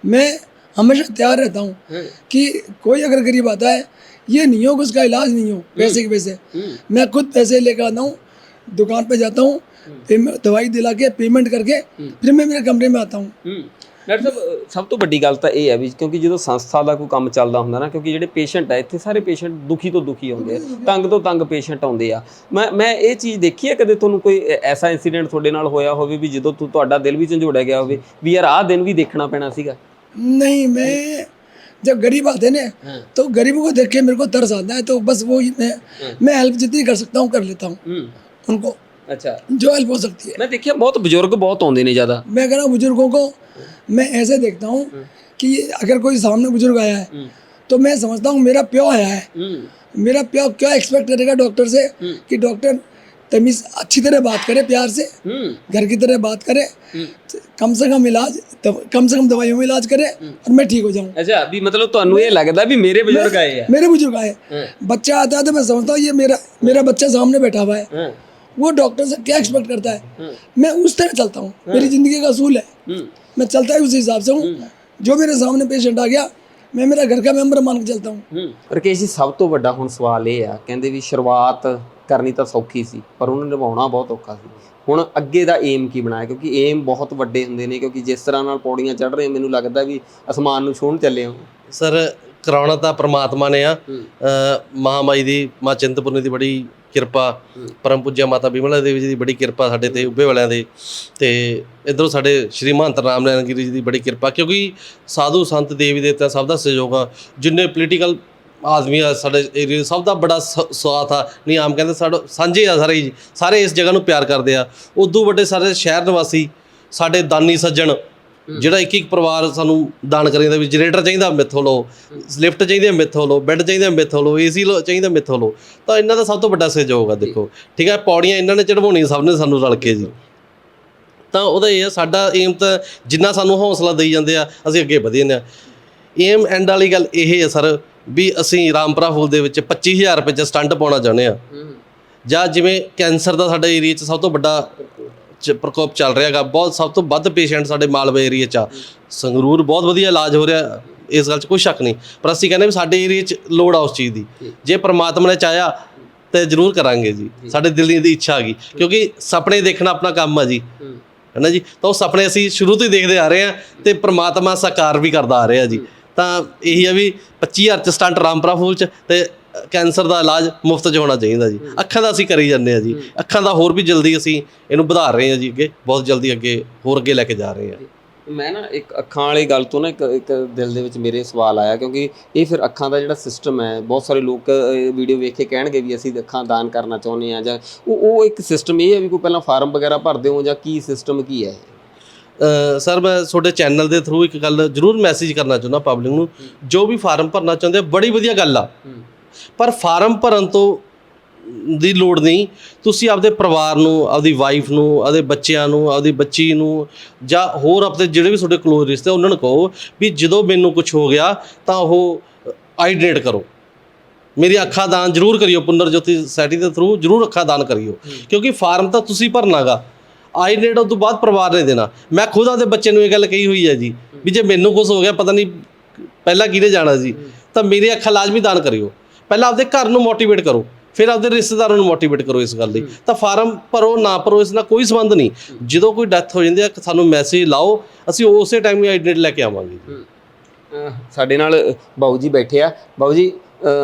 मैं हमेशा तैयार रहता हूँ कि कोई अगर गरीब आता है, ये नहीं हो कि उसका इलाज नहीं हो पैसे के पैसे, मैं खुद पैसे लेकर आता हूँ, दुकान पे जाता हूँ, दवाई दिला के पेमेंट करके फिर मैं मेरे कमरे में आता हूँ। ਡਾਕਟਰ ਸਾਹਿਬ ਸਭ ਤੋਂ ਵੱਡੀ ਗੱਲ ਤਾਂ ਇਹ ਹੈ ਵੀ ਕਿਉਂਕਿ ਜਦੋਂ ਸੰਸਥਾ ਦਾ ਕੋਈ ਕੰਮ ਚੱਲਦਾ ਹੁੰਦਾ ਨਾ, ਕਿਉਂਕਿ ਜਿਹੜੇ ਪੇਸ਼ੈਂਟ ਆ ਇੱਥੇ ਸਾਰੇ ਪੇਸ਼ੈਂਟ ਦੁਖੀ ਤੋਂ ਦੁਖੀ ਆਉਂਦੇ ਆ, ਤੰਗ ਤੋਂ ਤੰਗ ਪੇਸ਼ੈਂਟ ਆਉਂਦੇ ਆ। ਮੈਂ ਇਹ ਚੀਜ਼ ਦੇਖੀ ਹੈ, ਕਦੇ ਤੁਹਾਨੂੰ ਕੋਈ ਐਸਾ ਇਨਸੀਡੈਂਟ ਤੁਹਾਡੇ ਨਾਲ ਹੋਇਆ ਹੋਵੇ ਵੀ ਜਦੋਂ ਤੁਹਾਡਾ ਦਿਲ ਵੀ ਝੰਜੋੜਿਆ ਗਿਆ ਹੋਵੇ ਵੀ ਯਾਰ ਆਹ ਦਿਨ ਵੀ ਦੇਖਣਾ ਪੈਣਾ ਸੀਗਾ? नहीं, मैं जब गरीब आते हैं ना, तो गरीबों को देख के मेरे को तरस आता है। तो बस वो मैं हेल्प जितनी कर सकता हूँ कर लेता हूँ उनको, अच्छा, जो हेल्प हो सकती है। ਮੈਂ ਦੇਖਿਆ ਬਹੁਤ ਬਜ਼ੁਰਗ बहुत ਆਉਂਦੇ ਨੇ ਜ਼ਿਆਦਾ। मैं कह रहा हूँ बुजुर्गों को मैं ऐसे देखता हूँ कि अगर कोई सामने बुजुर्ग आया है तो मैं समझता हूँ मेरा प्यो आया है, मेरा प्यो क्या एक्सपेक्ट करेगा डॉक्टर से कि डॉक्टर तमीज़ अच्छी तरह बात करे, प्यार से घर की तरह बात करे, कम से कम इलाज, कम से कम दवाइयों में इलाज करे और मैं ठीक हो जाऊँ। ਅੱਛਾ, ਵੀ ਮਤਲਬ ਤੁਹਾਨੂੰ ਇਹ ਲੱਗਦਾ ਵੀ ਮੇਰੇ ਬਜ਼ੁਰਗ ਆਏ ਆ? मेरे बुजुर्ग आए, बच्चा आता है तो मैं समझता हूँ ये मेरा बच्चा सामने बैठा हुआ है, वो डॉक्टर से क्या एक्सपेक्ट करता है, मैं उस तरह चलता हूँ। मेरी ज़िंदगी का असूल है, मैं चलता ही उस हिसाब से हूँ। जो मेरे सामने पेशेंट आ गया, मैं मेरा घर का मेंबर मान के चलता हूँ। ਰਕੇਸ਼ ਜੀ, ਸਭ ਤੋਂ ਵੱਡਾ ਹੁਣ ਸਵਾਲ ਇਹ ਆ, ਕਹਿੰਦੇ ਵੀ ਸ਼ੁਰੂਆਤ ਕਰਨੀ ਤਾਂ ਸੌਖੀ ਸੀ ਪਰ ਉਹਨੂੰ ਨਿਭਾਉਣਾ ਬਹੁਤ ਔਖਾ ਸੀ। ਹੁਣ ਅੱਗੇ ਦਾ ਏਮ ਕੀ ਬਣਾਇਆ? ਕਿਉਂਕਿ ਏਮ ਬਹੁਤ ਵੱਡੇ ਹੁੰਦੇ ਨੇ, ਕਿਉਂਕਿ ਜਿਸ ਤਰ੍ਹਾਂ ਨਾਲ ਪੌੜੀਆਂ ਚੜ੍ਹ ਰਹੇ, ਮੈਨੂੰ ਲੱਗਦਾ ਵੀ ਅਸਮਾਨ ਨੂੰ ਛੂਹਣ ਚੱਲੇ ਹੋ। ਸਰ ਕਰਾਉਣਾ ਤਾਂ ਪ੍ਰਮਾਤਮਾ ਨੇ ਆ, ਮਹਾਮਾਈ ਦੀ, ਮਾਂ ਚਿੰਤਪੁਰਨੀ ਦੀ ਬੜੀ ਕਿਰਪਾ, ਪਰਮ ਪੂਜਿਆ ਮਾਤਾ ਬਿਮਲਾ ਦੇਵੀ ਜੀ ਦੀ ਬੜੀ ਕਿਰਪਾ ਸਾਡੇ ਤੇ ਉੱਭੇ ਵਾਲਿਆਂ ਦੇ, ਤੇ ਇੱਧਰੋਂ ਸਾਡੇ ਸ਼੍ਰੀ ਮਹੰਤ ਰਾਮ ਨਾਰਾਇਣ ਗਿਰੀ ਜੀ ਦੀ ਬੜੀ ਕਿਰਪਾ, ਕਿਉਂਕਿ ਸਾਧੂ ਸੰਤ ਦੇਵੀ ਦੇਵਤਾ ਸਭ ਦਾ ਸਹਿਯੋਗ ਆ। ਜਿੰਨੇ ਪੋਲੀਟੀਕਲ ਆਦਮੀ ਆ ਸਾਡੇ ਏਰੀਏ, ਸਭ ਦਾ ਬੜਾ ਸਾਥ ਆ। ਨਹੀਂ ਆਮ ਕਹਿੰਦੇ ਸਾਡਾ ਸਾਂਝੇ ਆ ਸਾਰੇ ਜੀ, ਸਾਰੇ ਇਸ ਜਗ੍ਹਾ ਨੂੰ ਪਿਆਰ ਕਰਦੇ ਆ। ਉਦੋਂ ਵੱਡੇ ਸਾਰੇ ਸ਼ਹਿਰ ਨਿਵਾਸੀ, ਸਾਡੇ ਦਾਨੀ ਸੱਜਣ, ਜਿਹੜਾ ਇੱਕ ਇੱਕ ਪਰਿਵਾਰ ਸਾਨੂੰ ਦਾਨ ਕਰੀ ਜਾਂਦਾ ਵੀ ਜਨਰੇਟਰ ਚਾਹੀਦਾ ਮੈਥੋਂ ਲਓ, ਲਿਫਟ ਚਾਹੀਦੀ ਹੈ ਮੈਥੋਂ ਲਓ, ਬੈੱਡ ਚਾਹੀਦਾ ਮੈਥੋਂ ਲਓ, ਏਸੀ ਚਾਹੀਦਾ ਮੈਥੋਂ ਲਓ। ਤਾਂ ਇਹਨਾਂ ਦਾ ਸਭ ਤੋਂ ਵੱਡਾ ਸਹਿਯੋਗ ਆ। ਦੇਖੋ ਠੀਕ ਹੈ, ਪੌੜੀਆਂ ਇਹਨਾਂ ਨੇ ਚੜ੍ਹਾਉਣੀਆਂ ਸਭ ਨੇ ਸਾਨੂੰ ਰਲ ਕੇ ਜੀ। ਤਾਂ ਉਹਦਾ ਇਹ ਆ, ਸਾਡਾ ਏਮ ਤਾਂ ਜਿੰਨਾ ਸਾਨੂੰ ਹੌਸਲਾ ਦੇਈ ਜਾਂਦੇ ਆ ਅਸੀਂ ਅੱਗੇ ਵਧੀ ਜਾਂਦੇ ਹਾਂ। ਏਮ ਐਂਡ ਵਾਲੀ ਗੱਲ ਇਹ ਹੈ ਸਰ ਵੀ ਅਸੀਂ ਰਾਮਪੁਰਾ ਫੂਲ ਦੇ ਵਿੱਚ 25,000 ਰੁਪਏ 'ਚ ਸਟੰਟ ਪਾਉਣਾ ਚਾਹੁੰਦੇ ਹਾਂ। ਜਾਂ ਜਿਵੇਂ ਕੈਂਸਰ ਦਾ ਸਾਡੇ ਏਰੀਏ 'ਚ ਸਭ ਤੋਂ ਵੱਡਾ ਪ੍ਰਕੋਪ ਚੱਲ ਰਿਹਾ ਹੈਗਾ, ਬਹੁਤ ਸਭ ਤੋਂ ਵੱਧ ਪੇਸ਼ੈਂਟ ਸਾਡੇ ਮਾਲਵਾ ਏਰੀਏ 'ਚ ਆ। ਸੰਗਰੂਰ ਬਹੁਤ ਵਧੀਆ ਇਲਾਜ ਹੋ ਰਿਹਾ, ਇਸ ਗੱਲ 'ਚ ਕੋਈ ਸ਼ੱਕ ਨਹੀਂ, ਪਰ ਅਸੀਂ ਕਹਿੰਦੇ ਵੀ ਸਾਡੇ ਏਰੀਏ 'ਚ ਲੋੜ ਆ ਉਸ ਚੀਜ਼ ਦੀ। ਜੇ ਪ੍ਰਮਾਤਮਾ ਨੇ ਚਾਹਿਆ ਤਾਂ ਜ਼ਰੂਰ ਕਰਾਂਗੇ ਜੀ, ਸਾਡੇ ਦਿਲ ਦੀ ਇੱਛਾ ਹੈਗੀ, ਕਿਉਂਕਿ ਸੁਪਨੇ ਦੇਖਣਾ ਆਪਣਾ ਕੰਮ ਆ ਜੀ, ਹੈ ਨਾ ਜੀ। ਤਾਂ ਉਹ ਸੁਪਨੇ ਅਸੀਂ ਸ਼ੁਰੂ ਤੋਂ ਹੀ ਦੇਖਦੇ ਆ ਰਹੇ ਹਾਂ ਅਤੇ ਪ੍ਰਮਾਤਮਾ ਸਾਕਾਰ ਵੀ ਕਰਦਾ ਆ ਰਿਹਾ ਜੀ। ਤਾਂ ਇਹੀ ਆ ਵੀ 25,000 'ਚ ਸਟੰਟ ਰਾਮਪੁਰਾ ਫੂਲ 'ਚ, ਅਤੇ ਕੈਂਸਰ ਦਾ ਇਲਾਜ ਮੁਫਤ 'ਚ ਹੋਣਾ ਚਾਹੀਦਾ ਜੀ। ਅੱਖਾਂ ਦਾ ਅਸੀਂ ਕਰੀ ਜਾਂਦੇ ਹਾਂ ਜੀ, ਅੱਖਾਂ ਦਾ ਹੋਰ ਵੀ ਜਲਦੀ ਅਸੀਂ ਇਹਨੂੰ ਵਧਾ ਰਹੇ ਹਾਂ ਜੀ, ਅੱਗੇ ਬਹੁਤ ਜਲਦੀ ਅੱਗੇ ਹੋਰ ਅੱਗੇ ਲੈ ਕੇ ਜਾ ਰਹੇ ਹਾਂ। ਮੈਂ ਨਾ ਇੱਕ ਅੱਖਾਂ ਵਾਲੀ ਗੱਲ ਤੋਂ ਨਾ ਇੱਕ ਦਿਲ ਦੇ ਵਿੱਚ ਮੇਰੇ ਸਵਾਲ ਆਇਆ, ਕਿਉਂਕਿ ਇਹ ਫਿਰ ਅੱਖਾਂ ਦਾ ਜਿਹੜਾ ਸਿਸਟਮ ਹੈ, ਬਹੁਤ ਸਾਰੇ ਲੋਕ ਵੀਡੀਓ ਵੇਖ ਕੇ ਕਹਿਣਗੇ ਵੀ ਅਸੀਂ ਅੱਖਾਂ ਦਾਨ ਕਰਨਾ ਚਾਹੁੰਦੇ ਹਾਂ, ਜਾਂ ਉਹ ਇੱਕ ਸਿਸਟਮ ਇਹ ਹੈ ਵੀ ਕੋਈ ਪਹਿਲਾਂ ਫਾਰਮ ਵਗੈਰਾ ਭਰਦੇ ਹੋ ਜਾਂ ਕੀ ਸਿਸਟਮ ਕੀ ਹੈ? ਸਰ ਮੈਂ ਤੁਹਾਡੇ ਚੈਨਲ ਦੇ ਥਰੂ ਇੱਕ ਗੱਲ ਜ਼ਰੂਰ ਮੈਸੇਜ ਕਰਨਾ ਚਾਹੁੰਦਾ ਪਬਲਿਕ ਨੂੰ, ਜੋ ਵੀ ਫਾਰਮ ਭਰਨਾ ਚਾਹੁੰਦੇ ਆ ਬੜੀ ਵਧੀਆ ਗੱਲ ਆ, ਪਰ ਫਾਰਮ ਭਰਨ ਤੋਂ ਦੀ ਲੋੜ ਨਹੀਂ। ਤੁਸੀਂ ਆਪਦੇ ਪਰਿਵਾਰ ਨੂੰ, ਆਪਦੀ ਵਾਈਫ ਨੂੰ, ਆਪਦੇ ਬੱਚਿਆਂ ਨੂੰ, ਆਪਦੀ ਬੱਚੀ ਨੂੰ, ਜਾਂ ਹੋਰ ਆਪਣੇ ਜਿਹੜੇ ਵੀ ਤੁਹਾਡੇ ਕਲੋਜ਼ ਰਿਸ਼ਤੇ ਉਹਨਾਂ ਨੂੰ ਕਹੋ ਵੀ ਜਦੋਂ ਮੈਨੂੰ ਕੁਝ ਹੋ ਗਿਆ ਤਾਂ ਉਹ ਆਈ ਡੋਨੇਟ ਕਰੋ, ਮੇਰੀ ਅੱਖਾਂ ਦਾਨ ਜ਼ਰੂਰ ਕਰਿਓ, ਪੁਨਰ ਜੋਤੀ ਸੋਸਾਇਟੀ ਦੇ ਥਰੂ ਜ਼ਰੂਰ ਅੱਖਾਂ ਦਾਨ ਕਰਿਓ, ਕਿਉਂਕਿ ਫਾਰਮ ਤਾਂ ਤੁਸੀਂ ਭਰਨਾ ਗਾ, ਆਈ ਡੋਨੇਟ ਉਸ ਤੋਂ ਬਾਅਦ ਪਰਿਵਾਰ ਨੇ ਦੇਣਾ। ਮੈਂ ਖੁਦ ਆਪਦੇ ਬੱਚੇ ਨੂੰ ਇਹ ਗੱਲ ਕਹੀ ਹੋਈ ਹੈ ਜੀ ਵੀ ਜੇ ਮੈਨੂੰ ਕੁਝ ਹੋ ਗਿਆ ਪਤਾ ਨਹੀਂ ਪਹਿਲਾਂ ਕਿਹਨੇ ਜਾਣਾ ਜੀ, ਤਾਂ ਮੇਰੇ ਅੱਖਾਂ ਲਾਜ਼ਮੀ ਦਾਨ ਕਰਿਓ। ਪਹਿਲਾਂ ਆਪਦੇ ਘਰ ਨੂੰ ਮੋਟੀਵੇਟ ਕਰੋ ਫਿਰ ਆਪਦੇ ਰਿਸ਼ਤੇਦਾਰਾਂ ਨੂੰ ਮੋਟੀਵੇਟ ਕਰੋ ਇਸ ਗੱਲ ਲਈ। ਤਾਂ ਫਾਰਮ ਭਰੋ ਨਾ ਭਰੋ ਇਸ ਨਾਲ ਕੋਈ ਸੰਬੰਧ ਨਹੀਂ। ਜਦੋਂ ਕੋਈ ਡੈਥ ਹੋ ਜਾਂਦੀ ਹੈ ਸਾਨੂੰ ਮੈਸੇਜ ਲਾਓ, ਅਸੀਂ ਉਸੇ ਟਾਈਮ ਹੀ ਆਈਡੈਂਟੀ ਲੈ ਕੇ ਆਵਾਂਗੇ। ਸਾਡੇ ਨਾਲ ਬਾਊ ਜੀ ਬੈਠੇ ਆ। ਬਾਊ ਜੀ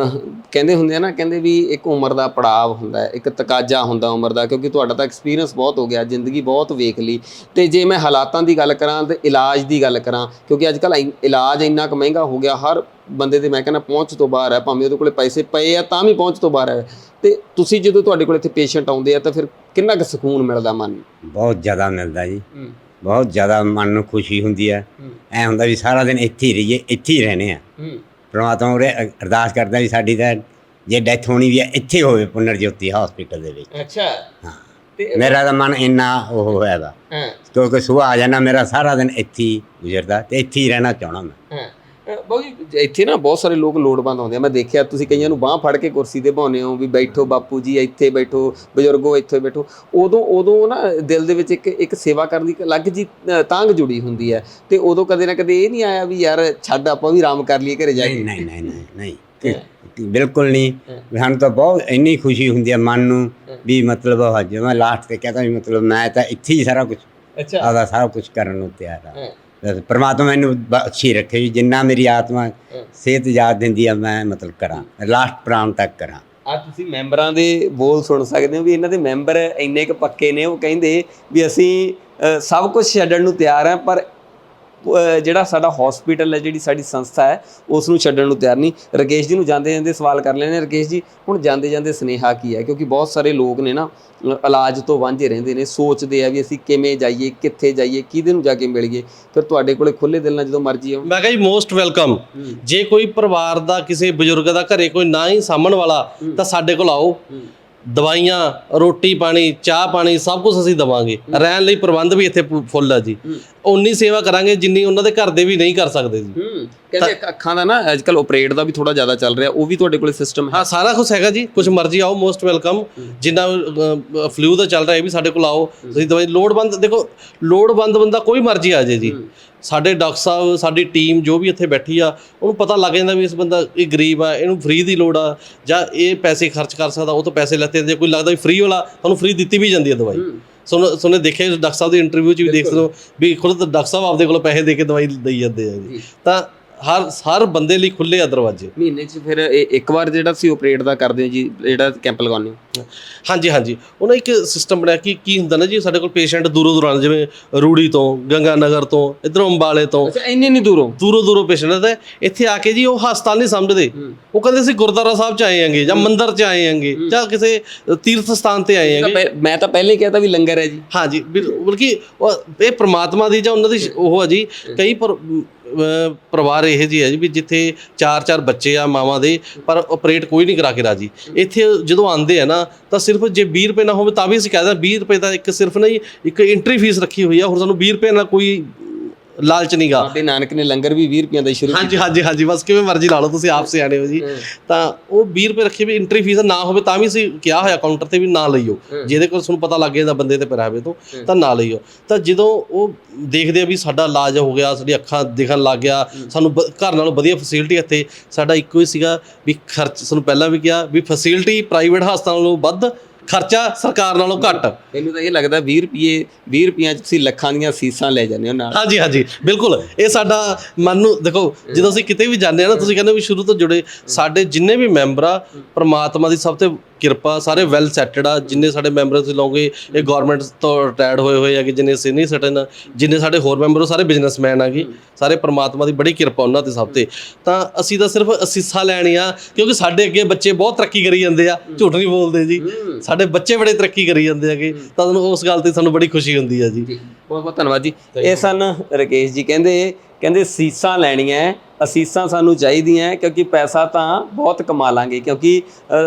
ਕਹਿੰਦੇ ਹੁੰਦੇ ਆ ਨਾ, ਕਹਿੰਦੇ ਵੀ ਇੱਕ ਉਮਰ ਦਾ ਪੜਾਵ ਹੁੰਦਾ ਹੈ, ਇੱਕ ਤਕਾਜ਼ਾ ਹੁੰਦਾ ਉਮਰ ਦਾ, ਕਿਉਂਕਿ ਤੁਹਾਡਾ ਤਾਂ ਐਕਸਪੀਰੀਅੰਸ ਬਹੁਤ ਹੋ ਗਿਆ, ਜ਼ਿੰਦਗੀ ਬਹੁਤ ਵੇਖ ਲਈ। ਤੇ ਜੇ ਮੈਂ ਹਾਲਾਤਾਂ ਦੀ ਗੱਲ ਕਰਾਂ ਤੇ ਇਲਾਜ ਦੀ ਗੱਲ ਕਰਾਂ, ਕਿਉਂਕਿ ਅੱਜ ਕੱਲ੍ਹ ਇਲਾਜ ਇੰਨਾ ਕੁ ਮਹਿੰਗਾ ਹੋ ਗਿਆ, ਹਰ ਬੰਦੇ ਦੇ ਮੈਂ ਕਹਿੰਦਾ ਪਹੁੰਚ ਤੋਂ ਬਾਹਰ ਹੈ, ਭਾਵੇਂ ਉਹਦੇ ਕੋਲ ਪੈਸੇ ਪਏ ਆ ਤਾਂ ਵੀ ਪਹੁੰਚ ਤੋਂ ਬਾਹਰ ਹੈ। ਤੇ ਤੁਸੀਂ ਜਦੋਂ ਤੁਹਾਡੇ ਕੋਲ ਇੱਥੇ ਪੇਸ਼ੈਂਟ ਆਉਂਦੇ ਆ ਤਾਂ ਫਿਰ ਕਿੰਨਾ ਕੁ ਸਕੂਨ ਮਿਲਦਾ ਮਨ ਨੂੰ? ਬਹੁਤ ਜ਼ਿਆਦਾ ਮਿਲਦਾ ਜੀ, ਬਹੁਤ ਜ਼ਿਆਦਾ ਮਨ ਨੂੰ ਖੁਸ਼ੀ ਹੁੰਦੀ ਹੈ। ਐਂ ਹੁੰਦਾ ਵੀ ਸਾਰਾ ਦਿਨ ਇੱਥੇ ਹੀ ਰਹੀਏ, ਇੱਥੇ ਹੀ ਰਹਿਣੇ ਆ। ਪਰਮਾਤਮਾ ਉਰੇ ਅਰਦਾਸ ਕਰਦਾ ਵੀ ਸਾਡੀ ਤਾਂ ਜੇ ਡੈਥ ਹੋਣੀ ਵੀ ਹੈ ਇੱਥੇ ਹੋਵੇ, ਪੁਨਰ ਜੋਤੀ ਹਸਪੀਟਲ ਦੇ ਵਿੱਚ। ਅੱਛਾ। ਹਾਂ, ਮੇਰਾ ਤਾਂ ਮਨ ਇੰਨਾ ਉਹ ਹੋਇਆ ਵਾ, ਕਿਉਂਕਿ ਸੁਬਾਹ ਆ ਜਾਣਾ, ਮੇਰਾ ਸਾਰਾ ਦਿਨ ਇੱਥੇ ਹੀ ਗੁਜ਼ਰਦਾ ਤੇ ਇੱਥੇ ਹੀ ਰਹਿਣਾ ਚਾਹੁੰਦਾ ਮੈਂ। ਬਾਊ ਜੀ ਇੱਥੇ ਨਾ ਬਹੁਤ ਸਾਰੇ ਲੋਕ ਲੋੜਵੰਦ ਆਉਂਦੇ ਆ, ਮੈਂ ਦੇਖਿਆ ਤੁਸੀਂ ਕਈਆਂ ਨੂੰ ਬਾਂਹ ਫੜ ਕੇ ਕੁਰਸੀ ਤੇ ਬਿਠਾਉਂਦੇ ਹੋ ਵੀ ਬੈਠੋ ਬਾਪੂ ਜੀ ਇੱਥੇ ਬੈਠੋ, ਬਜ਼ੁਰਗੋ ਇੱਥੇ ਬੈਠੋ। ਉਦੋਂ ਨਾ ਦਿਲ ਦੇ ਵਿੱਚ ਇੱਕ ਸੇਵਾ ਕਰਨ ਦੀ ਅਲੱਗ ਜੀ ਤਾਂਘ ਜੁੜੀ ਹੁੰਦੀ ਹੈ। ਤੇ ਉਦੋਂ ਕਦੇ ਨਾ ਕਦੇ ਇਹ ਨਹੀਂ ਆਇਆ ਵੀ ਯਾਰ ਛੱਡ ਆਪਾਂ ਵੀ ਆਰਾਮ ਕਰ ਲਈਏ ਘਰੇ ਜਾ ਕੇ? ਨਹੀਂ ਬਿਲਕੁਲ ਨਹੀਂ। ਸਾਨੂੰ ਤਾਂ ਬਹੁਤ ਇੰਨੀ ਖੁਸ਼ੀ ਹੁੰਦੀ ਹੈ ਮਨ ਨੂੰ ਵੀ ਮਤਲਬ ਜਿਵੇਂ ਮੈਂ ਲਾਸਟ ਤੇ ਕਹਿੰਦਾ ਵੀ ਮਤਲਬ ਮੈਂ ਤਾਂ ਇੱਥੇ ਹੀ ਸਾਰਾ ਕੁਛ ਆਪਦਾ ਸਾਰਾ ਕੁਛ ਕਰਨ ਨੂੰ ਤਿਆਰ ਹਾਂ। ਪਰਮਾਤਮਾ ਮੈਨੂੰ ਅੱਛੀ ਰੱਖੇ ਜੀ, ਜਿੰਨਾ ਮੇਰੀ ਆਤਮਾ ਸਿਹਤ ਯਾਦ ਦਿੰਦੀ ਆ ਮੈਂ ਮਤਲਬ ਕਰਾਂ, ਲਾਸਟ ਪ੍ਰਾਣ ਤੱਕ ਕਰਾਂ। ਆ ਤੁਸੀਂ ਮੈਂਬਰਾਂ ਦੇ ਬੋਲ ਸੁਣ ਸਕਦੇ ਹੋ ਵੀ ਇਹਨਾਂ ਦੇ ਮੈਂਬਰ ਇੰਨੇ ਕੁ ਪੱਕੇ ਨੇ, ਉਹ ਕਹਿੰਦੇ ਵੀ ਅਸੀਂ ਸਭ ਕੁਝ ਛੱਡਣ ਨੂੰ ਤਿਆਰ ਹਾਂ, ਪਰ ਜਿਹੜਾ ਸਾਡਾ ਹਸਪੀਟਲ ਹੈ, ਜਿਹੜੀ ਸਾਡੀ ਸੰਸਥਾ ਹੈ, ਉਸ ਨੂੰ ਛੱਡਣ ਨੂੰ ਤਿਆਰ ਨਹੀਂ। ਰਾਕੇਸ਼ ਜੀ ਨੂੰ ਜਾਂਦੇ ਜਾਂਦੇ ਸਵਾਲ ਕਰ ਲੈਣੇ। ਰਾਕੇਸ਼ ਜੀ, ਹੁਣ ਜਾਂਦੇ ਜਾਂਦੇ ਸੁਨੇਹਾ ਕੀ ਹੈ? ਕਿਉਂਕਿ ਬਹੁਤ ਸਾਰੇ ਲੋਕ ਨੇ ਨਾ ਇਲਾਜ ਤੋਂ ਵਾਂਝੇ ਰਹਿੰਦੇ ਨੇ, ਸੋਚਦੇ ਆ ਵੀ ਅਸੀਂ ਕਿਵੇਂ ਜਾਈਏ, ਕਿੱਥੇ ਜਾਈਏ, ਕਿਹਦੇ ਨੂੰ ਜਾ ਕੇ ਮਿਲੀਏ। ਫਿਰ ਤੁਹਾਡੇ ਕੋਲੇ ਖੁੱਲ੍ਹੇ ਦਿਲ ਨਾਲ ਜਦੋਂ ਮਰਜ਼ੀ ਆਓ। ਮੈਂ ਕਿਹਾ ਜੀ ਮੋਸਟ ਵੈਲਕਮ। ਜੇ ਕੋਈ ਪਰਿਵਾਰ ਦਾ ਕਿਸੇ ਬਜ਼ੁਰਗ ਦਾ ਘਰੇ ਕੋਈ ਨਾ ਹੀ ਸਾਂਭਣ ਵਾਲਾ ਤਾਂ ਸਾਡੇ ਕੋਲ ਆਓ, ਦਵਾਈਆਂ, ਰੋਟੀ ਪਾਣੀ, ਚਾਹ ਪਾਣੀ ਸਭ ਕੁਝ ਅਸੀਂ ਦੇਵਾਂਗੇ। ਰਹਿਣ ਲਈ ਪ੍ਰਬੰਧ ਵੀ ਇੱਥੇ ਫੁੱਲ ਆ ਜੀ। ਉਨੀ ਸੇਵਾ ਕਰਾਂਗੇ ਜਿੰਨੀ ਉਹਨਾਂ ਦੇ ਘਰ ਦੇ ਵੀ ਨਹੀਂ ਕਰ ਸਕਦੇ ਜੀ। ਕਹਿੰਦੇ ਅੱਖਾਂ ਦਾ ਨਾ ਅੱਜ ਕੱਲ੍ਹ ਆਪਰੇਟ ਦਾ ਵੀ ਥੋੜਾ ਜ਼ਿਆਦਾ ਚੱਲ ਰਿਹਾ, ਉਹ ਵੀ ਤੁਹਾਡੇ ਕੋਲੇ ਸਿਸਟਮ ਹੈ? ਹਾਂ, ਸਾਰਾ ਕੁਝ ਹੈਗਾ ਜੀ, ਕੁਝ ਮਰਜ਼ੀ ਆਓ, ਮੋਸਟ ਵੈਲਕਮ। ਜਿੰਨਾ ਫਲੂ ਦਾ ਚੱਲ ਰਿਹਾ ਇਹ ਵੀ ਸਾਡੇ ਕੋਲ ਆਓ, ਤੁਸੀਂ ਦਵਾਈ ਲੋੜਵੰਦ, ਦੇਖੋ ਲੋੜਵੰਦ ਬੰਦਾ ਕੋਈ ਮਰਜ਼ੀ ਆ ਜਾਏ ਜੀ। ਸਾਡੇ ਡਾਕਟਰ ਸਾਹਿਬ, ਸਾਡੀ ਟੀਮ ਜੋ ਵੀ ਇੱਥੇ ਬੈਠੀ ਆ, ਉਹਨੂੰ ਪਤਾ ਲੱਗ ਜਾਂਦਾ ਵੀ ਇਸ ਬੰਦਾ ਇਹ ਗਰੀਬ ਆ, ਇਹਨੂੰ ਫ੍ਰੀ ਦੀ ਲੋੜ ਆ, ਜਾਂ ਇਹ ਪੈਸੇ ਖਰਚ ਕਰ ਸਕਦਾ, ਉਹ ਤੋਂ ਪੈਸੇ ਲੈਤੇ। ਜੇ ਕੋਈ ਲੱਗਦਾ ਵੀ ਫ੍ਰੀ ਵਾਲਾ, ਤੁਹਾਨੂੰ ਫ੍ਰੀ ਦਿੱਤੀ ਵੀ ਜਾਂਦੀ ਹੈ ਦਵਾਈ। ਸੁਣੇ ਦੇਖਿਆ ਡਾਕਟਰ ਸਾਹਿਬ ਦੀ ਇੰਟਰਵਿਊ 'ਚ ਵੀ ਦੇਖ ਸਕਦੇ ਹੋ ਵੀ ਖੁਦ ਡਾਕਟਰ ਸਾਹਿਬ ਆਪਦੇ ਕੋਲ ਪੈਸੇ ਦੇ ਕੇ ਦਵਾਈ ਦੇਈ ਜਾਂਦੇ ਆ ਜੀ। ਤਾਂ ਹਰ ਬੰਦੇ ਲਈ ਖੁੱਲ੍ਹੇ ਆ ਦਰਵਾਜ਼ੇ। ਮਹੀਨੇ 'ਚ ਫਿਰ ਇੱਕ ਵਾਰ ਜਿਹੜਾ ਤੁਸੀਂ ਆਪਰੇਟ ਦਾ ਕਰਦੇ ਹੋ ਜੀ, ਜਿਹੜਾ ਕੈਂਪ ਲਗਾਉਂਦੇ ਹੋ? ਹਾਂਜੀ, ਉਹਨਾਂ ਇੱਕ ਸਿਸਟਮ ਬਣਿਆ ਕਿ ਕੀ ਹੁੰਦਾ ਨਾ ਜੀ, ਸਾਡੇ ਕੋਲ ਪੇਸ਼ੈਂਟ ਦੂਰੋਂ ਆਉਂਦੇ, ਜਿਵੇਂ ਰੂੜੀ ਤੋਂ, ਗੰਗਾ ਨਗਰ ਤੋਂ, ਇੱਧਰੋਂ ਅੰਬਾਲੇ ਤੋਂ, ਇੰਨੀ ਦੂਰੋਂ ਪੇਸ਼ੈਂਟ ਆਉਂਦੇ। ਇੱਥੇ ਆ ਕੇ ਜੀ ਉਹ ਹਸਪਤਾਲ ਨਹੀਂ ਸਮਝਦੇ, ਉਹ ਕਹਿੰਦੇ ਅਸੀਂ ਗੁਰਦੁਆਰਾ ਸਾਹਿਬ 'ਚ ਆਏ ਆਂਗੇ, ਜਾਂ ਮੰਦਿਰ 'ਚ ਆਏ ਆਂਗੇ, ਜਾਂ ਕਿਸੇ ਤੀਰਥ ਸਥਾਨ 'ਤੇ ਆਏ ਆਂਗੇ। ਮੈਂ ਤਾਂ ਪਹਿਲੇ ਹੀ ਕਹਿਤਾ ਵੀ ਲੰਗਰ ਹੈ ਜੀ। ਹਾਂਜੀ, ਬਲਕਿ ਇਹ ਪ੍ਰਮਾਤਮਾ ਦੀ ਜਾਂ ਉਹਨਾਂ ਦੀ ਉਹ ਆ ਜੀ। ਕਈ ਪਰਿਵਾਰ ਇਹੋ ਜਿਹੇ ਆ ਜੀ ਵੀ ਜਿੱਥੇ 4 ਬੱਚੇ ਆ ਮਾਵਾਂ ਦੇ, ਪਰ ਆਪਰੇਟ ਕੋਈ ਨਹੀਂ ਕਰਾ ਕੇ ਰਾਜੀ। ਇੱਥੇ ਜਦੋਂ ਆਉਂਦੇ ਆ ਨਾ ਤਾਂ ਸਿਰਫ ਜੇ 20 ਰੁਪਏ ਨਾ ਹੋਵੇ ਤਾਂ ਵੀ ਅਸੀਂ ਕਹਿੰਦੇ 20 ਰੁਪਏ ਦਾ ਇੱਕ ਸਿਰਫ ਨਹੀਂ ਇੱਕ ਐਂਟਰੀ ਫੀਸ ਰੱਖੀ ਹੋਈ ਆ। ਹੋਰ ਸਾਨੂੰ 20 ਰੁਪਏ ਨਾਲ ਕੋਈ ਲਾਲਚ ਨਹੀਂ ਗਾ। ਸਾਡੇ ਨਾਨਕ ਨੇ ਲੰਗਰ ਵੀ 20 ਰੁਪਈਆਂ ਦਾ ਸ਼ੁਰੂ ਕੀਤਾ। ਹਾਂਜੀ, ਬਸ ਕਿਵੇਂ ਮਰਜ਼ੀ ਲਾ ਲਓ, ਤੁਸੀਂ ਆਪ ਸਿਆਣੇ ਹੋ ਜੀ। ਤਾਂ ਉਹ 20 ਰੁਪਏ ਰੱਖੇ ਵੀ ਐਂਟਰੀ ਫੀਸ ਨਾ ਹੋਵੇ ਤਾਂ ਵੀ ਅਸੀਂ ਕਿਹਾ ਹੋਇਆ ਕਾਊਂਟਰ ਤੇ ਵੀ ਨਾ ਲਈਓ, ਜਿਹਦੇ ਕੋਲ ਤੁਹਾਨੂੰ ਪਤਾ ਲੱਗ ਜਾਂਦਾ ਬੰਦੇ ਤੇ ਪਹਿਰਾਵੇ ਤੋਂ, ਤਾਂ ਨਾ ਲਈਓ। ਤਾਂ ਜਦੋਂ ਉਹ ਦੇਖਦੇ ਆ ਵੀ ਸਾਡਾ ਇਲਾਜ ਹੋ ਗਿਆ, ਸਾਡੀ ਅੱਖਾਂ ਦਿਖਣ ਲੱਗ ਗਿਆ, ਸਾਨੂੰ ਘਰ ਨਾਲੋਂ ਵਧੀਆ ਫੈਸਿਲਿਟੀ ਇੱਥੇ, ਸਾਡਾ ਇੱਕੋ ਹੀ ਸੀਗਾ ਵੀ ਖਰਚ, ਸਾਨੂੰ ਪਹਿਲਾਂ ਵੀ ਕਿਹਾ ਵੀ ਫੈਸਿਲਿਟੀ ਪ੍ਰਾਈਵੇਟ ਹਸਪਤਾਲਾਂ ਨਾਲੋਂ ਵੱਧ, ਖਰਚਾ ਸਰਕਾਰ ਨਾਲੋਂ ਘੱਟ। ਮੈਨੂੰ ਤਾਂ ਇਹ ਲੱਗਦਾ 20 ਰੁਪਈਆਂ 'ਚ ਤੁਸੀਂ ਲੱਖਾਂ ਦੀਆਂ ਸੀਸਾਂ ਲੈ ਜਾਂਦੇ ਹੋ ਨਾਲ। ਹਾਂਜੀ, ਬਿਲਕੁਲ। ਇਹ ਸਾਡਾ ਮਨ ਨੂੰ ਦੇਖੋ, ਜਦੋਂ ਅਸੀਂ ਕਿਤੇ ਵੀ ਜਾਂਦੇ ਹਾਂ ਨਾ, ਤੁਸੀਂ ਕਹਿੰਦੇ ਵੀ ਸ਼ੁਰੂ ਤੋਂ ਜੁੜੇ ਸਾਡੇ ਜਿੰਨੇ ਵੀ ਮੈਂਬਰ ਆ, ਪ੍ਰਮਾਤਮਾ ਦੀ ਸਭ ਤੋਂ ਕਿਰਪਾ, ਸਾਰੇ ਵੈਲ ਸੈਟਡ ਆ। ਜਿੰਨੇ ਸਾਡੇ ਮੈਂਬਰ ਤੁਸੀਂ ਲਓਗੇ ਇਹ ਗੌਰਮੈਂਟ ਤੋਂ ਰਿਟਾਇਰਡ ਹੋਏ ਆ, ਕਿ ਜਿੰਨੇ ਸੀਨੀਅਰ ਸਿਟੀਜ਼ਨ, ਜਿੰਨੇ ਸਾਡੇ ਹੋਰ ਮੈਂਬਰ ਉਹ ਸਾਰੇ ਬਿਜ਼ਨਸਮੈਨ ਆ ਗਏ, ਸਾਰੇ ਪ੍ਰਮਾਤਮਾ ਦੀ ਬੜੀ ਕਿਰਪਾ ਉਹਨਾਂ ਤੇ ਸਭ ਤੇ। ਤਾਂ ਅਸੀਂ ਤਾਂ ਸਿਰਫ ਅਸੀਸਾਂ ਲੈਣੀ ਆ, ਕਿਉਂਕਿ ਸਾਡੇ ਅੱਗੇ ਬੱਚੇ ਬਹੁਤ ਤਰੱਕੀ ਕਰੀ ਜਾਂਦੇ ਆ, ਝੂਠ ਨਹੀਂ ਬੋਲਦੇ ਜੀ, ਸਾਡੇ ਬੱਚੇ ਬੜੇ ਤਰੱਕੀ ਕਰੀ ਜਾਂਦੇ ਹੈਗੇ। ਤਾਂ ਉਸ ਗੱਲ ਤੇ ਸਾਨੂੰ ਬੜੀ ਖੁਸ਼ੀ ਹੁੰਦੀ ਆ ਜੀ। ਬਹੁਤ ਬਹੁਤ ਧੰਨਵਾਦ ਜੀ। ਇਹ ਸਨ ਰਾਕੇਸ਼ ਜੀ। ਕਹਿੰਦੇ ਸੀਸਾਂ ਲੈਣੀਆਂ, ਅਸੀਸਾਂ ਸਾਨੂੰ ਚਾਹੀਦੀਆਂ, ਕਿਉਂਕਿ ਪੈਸਾ ਤਾਂ ਬਹੁਤ ਕਮਾ ਲਾਂਗੇ, ਕਿਉਂਕਿ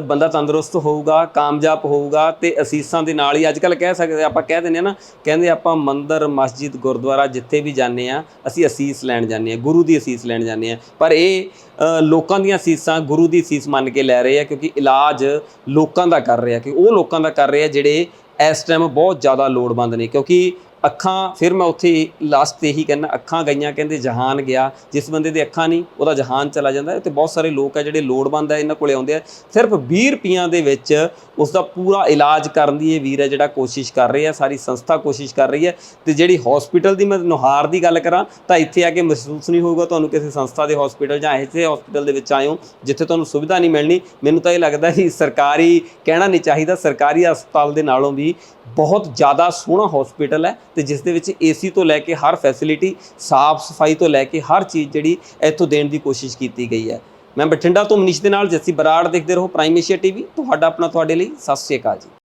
ਬੰਦਾ ਤੰਦਰੁਸਤ ਹੋਊਗਾ, ਕਾਮਯਾਬ ਹੋਊਗਾ, ਤੇ ਅਸੀਸਾਂ ਦੇ ਨਾਲ ਹੀ ਅੱਜ ਕੱਲ੍ਹ ਕਹਿ ਸਕਦੇ ਆਪਾਂ, ਕਹਿ ਦਿੰਦੇ ਹਾਂ ਨਾ, ਕਹਿੰਦੇ ਆਪਾਂ ਮੰਦਿਰ, ਮਸਜਿਦ, ਗੁਰਦੁਆਰਾ ਜਿੱਥੇ ਵੀ ਜਾਂਦੇ ਹਾਂ ਅਸੀਂ ਅਸੀਸ ਲੈਣ ਜਾਂਦੇ ਹਾਂ, ਗੁਰੂ ਦੀ ਅਸੀਸ ਲੈਣ ਜਾਂਦੇ ਹਾਂ। ਪਰ ਇਹ ਲੋਕਾਂ ਦੀਆਂ ਅਸੀਸਾਂ ਗੁਰੂ ਦੀ ਅਸੀਸ ਮੰਨ ਕੇ ਲੈ ਰਹੇ ਆ, ਕਿਉਂਕਿ ਇਲਾਜ ਲੋਕਾਂ ਦਾ ਕਰ ਰਿਹਾ, ਕਿ ਉਹ ਲੋਕਾਂ ਦਾ ਕਰ ਰਹੇ ਆ ਜਿਹੜੇ ਇਸ ਟਾਈਮ ਬਹੁਤ ਜ਼ਿਆਦਾ ਲੋੜਵੰਦ ਨੇ। ਕਿਉਂਕਿ ਅੱਖਾਂ ਫਿਰ ਮੈਂ ਉੱਥੇ ਲਾਸਟ ਤੇ ਇਹੀ ਕਹਿੰਦਾ, ਅੱਖਾਂ ਗਈਆਂ ਕਹਿੰਦੇ ਜਹਾਨ ਗਿਆ। ਜਿਸ ਬੰਦੇ ਦੇ ਅੱਖਾਂ ਨਹੀਂ ਉਹਦਾ ਜਹਾਨ ਚਲਾ ਜਾਂਦਾ। ਤੇ ਬਹੁਤ ਸਾਰੇ ਲੋਕ ਆ ਜਿਹੜੇ ਲੋੜਵੰਦ ਆ, ਇਹਨਾਂ ਕੋਲੇ ਆਉਂਦੇ ਆ, ਸਿਰਫ 20 ਰੁਪਈਆਂ ਦੇ ਵਿੱਚ ਉਸ ਦਾ ਪੂਰਾ ਇਲਾਜ ਕਰਨ ਦੀ ਇਹ ਵੀਰ ਹੈ ਜਿਹੜਾ ਕੋਸ਼ਿਸ਼ ਕਰ ਰਹੇ ਆ, ਸਾਰੀ ਸੰਸਥਾ ਕੋਸ਼ਿਸ਼ ਕਰ ਰਹੀ ਹੈ। ਤੇ ਜਿਹੜੀ ਹਸਪੀਟਲ ਦੀ ਮੈਂ ਨੁਹਾਰ ਦੀ ਗੱਲ ਕਰਾਂ ਤਾਂ ਇੱਥੇ ਆ ਕੇ ਮਹਿਸੂਸ ਨਹੀਂ ਹੋਊਗਾ ਤੁਹਾਨੂੰ ਕਿਸੇ ਸੰਸਥਾ ਦੇ ਹਸਪੀਟਲ ਜਾਂ ਐਸੇ ਹਸਪੀਟਲ ਦੇ ਵਿੱਚ ਆਏ ਹੋ ਜਿੱਥੇ ਤੁਹਾਨੂੰ ਸੁਵਿਧਾ ਨਹੀਂ ਮਿਲਣੀ। ਮੈਨੂੰ ਤਾਂ ਇਹ ਲੱਗਦਾ ਕਿ ਸਰਕਾਰੀ ਕਹਿਣਾ ਨਹੀਂ ਚਾਹੀਦਾ, ਸਰਕਾਰੀ ਹਸਪਤਾਲ ਦੇ ਨਾਲੋਂ ਵੀ ਬਹੁਤ ਜ਼ਿਆਦਾ ਸੋਹਣਾ ਹਸਪੀਟਲ ਹੈ ਤੇ ਜਿਸ ਦੇ ਵਿੱਚ ਏਸੀ ਤੋਂ ਲੈ ਕੇ ਹਰ ਫੈਸਿਲਿਟੀ, ਸਾਫ਼ ਸਫਾਈ ਤੋਂ ਲੈ ਕੇ ਹਰ ਚੀਜ਼ ਜਿਹੜੀ ਇੱਥੋਂ ਦੇਣ ਦੀ ਕੋਸ਼ਿਸ਼ ਕੀਤੀ ਗਈ ਹੈ। ਮੈਂ ਬਠਿੰਡਾ ਤੋਂ ਮਨੀਸ਼ ਦੇ ਨਾਲ ਜੱਸੀ ਬਰਾੜ। ਦੇਖਦੇ ਰਹੋ ਪ੍ਰਾਈਮ ਏਸ਼ੀਆ ਟੀਵੀ, ਤੁਹਾਡਾ ਆਪਣਾ ਤੁਹਾਡੇ ਲਈ। ਸਤਿ ਸ਼੍ਰੀ ਅਕਾਲ ਜੀ।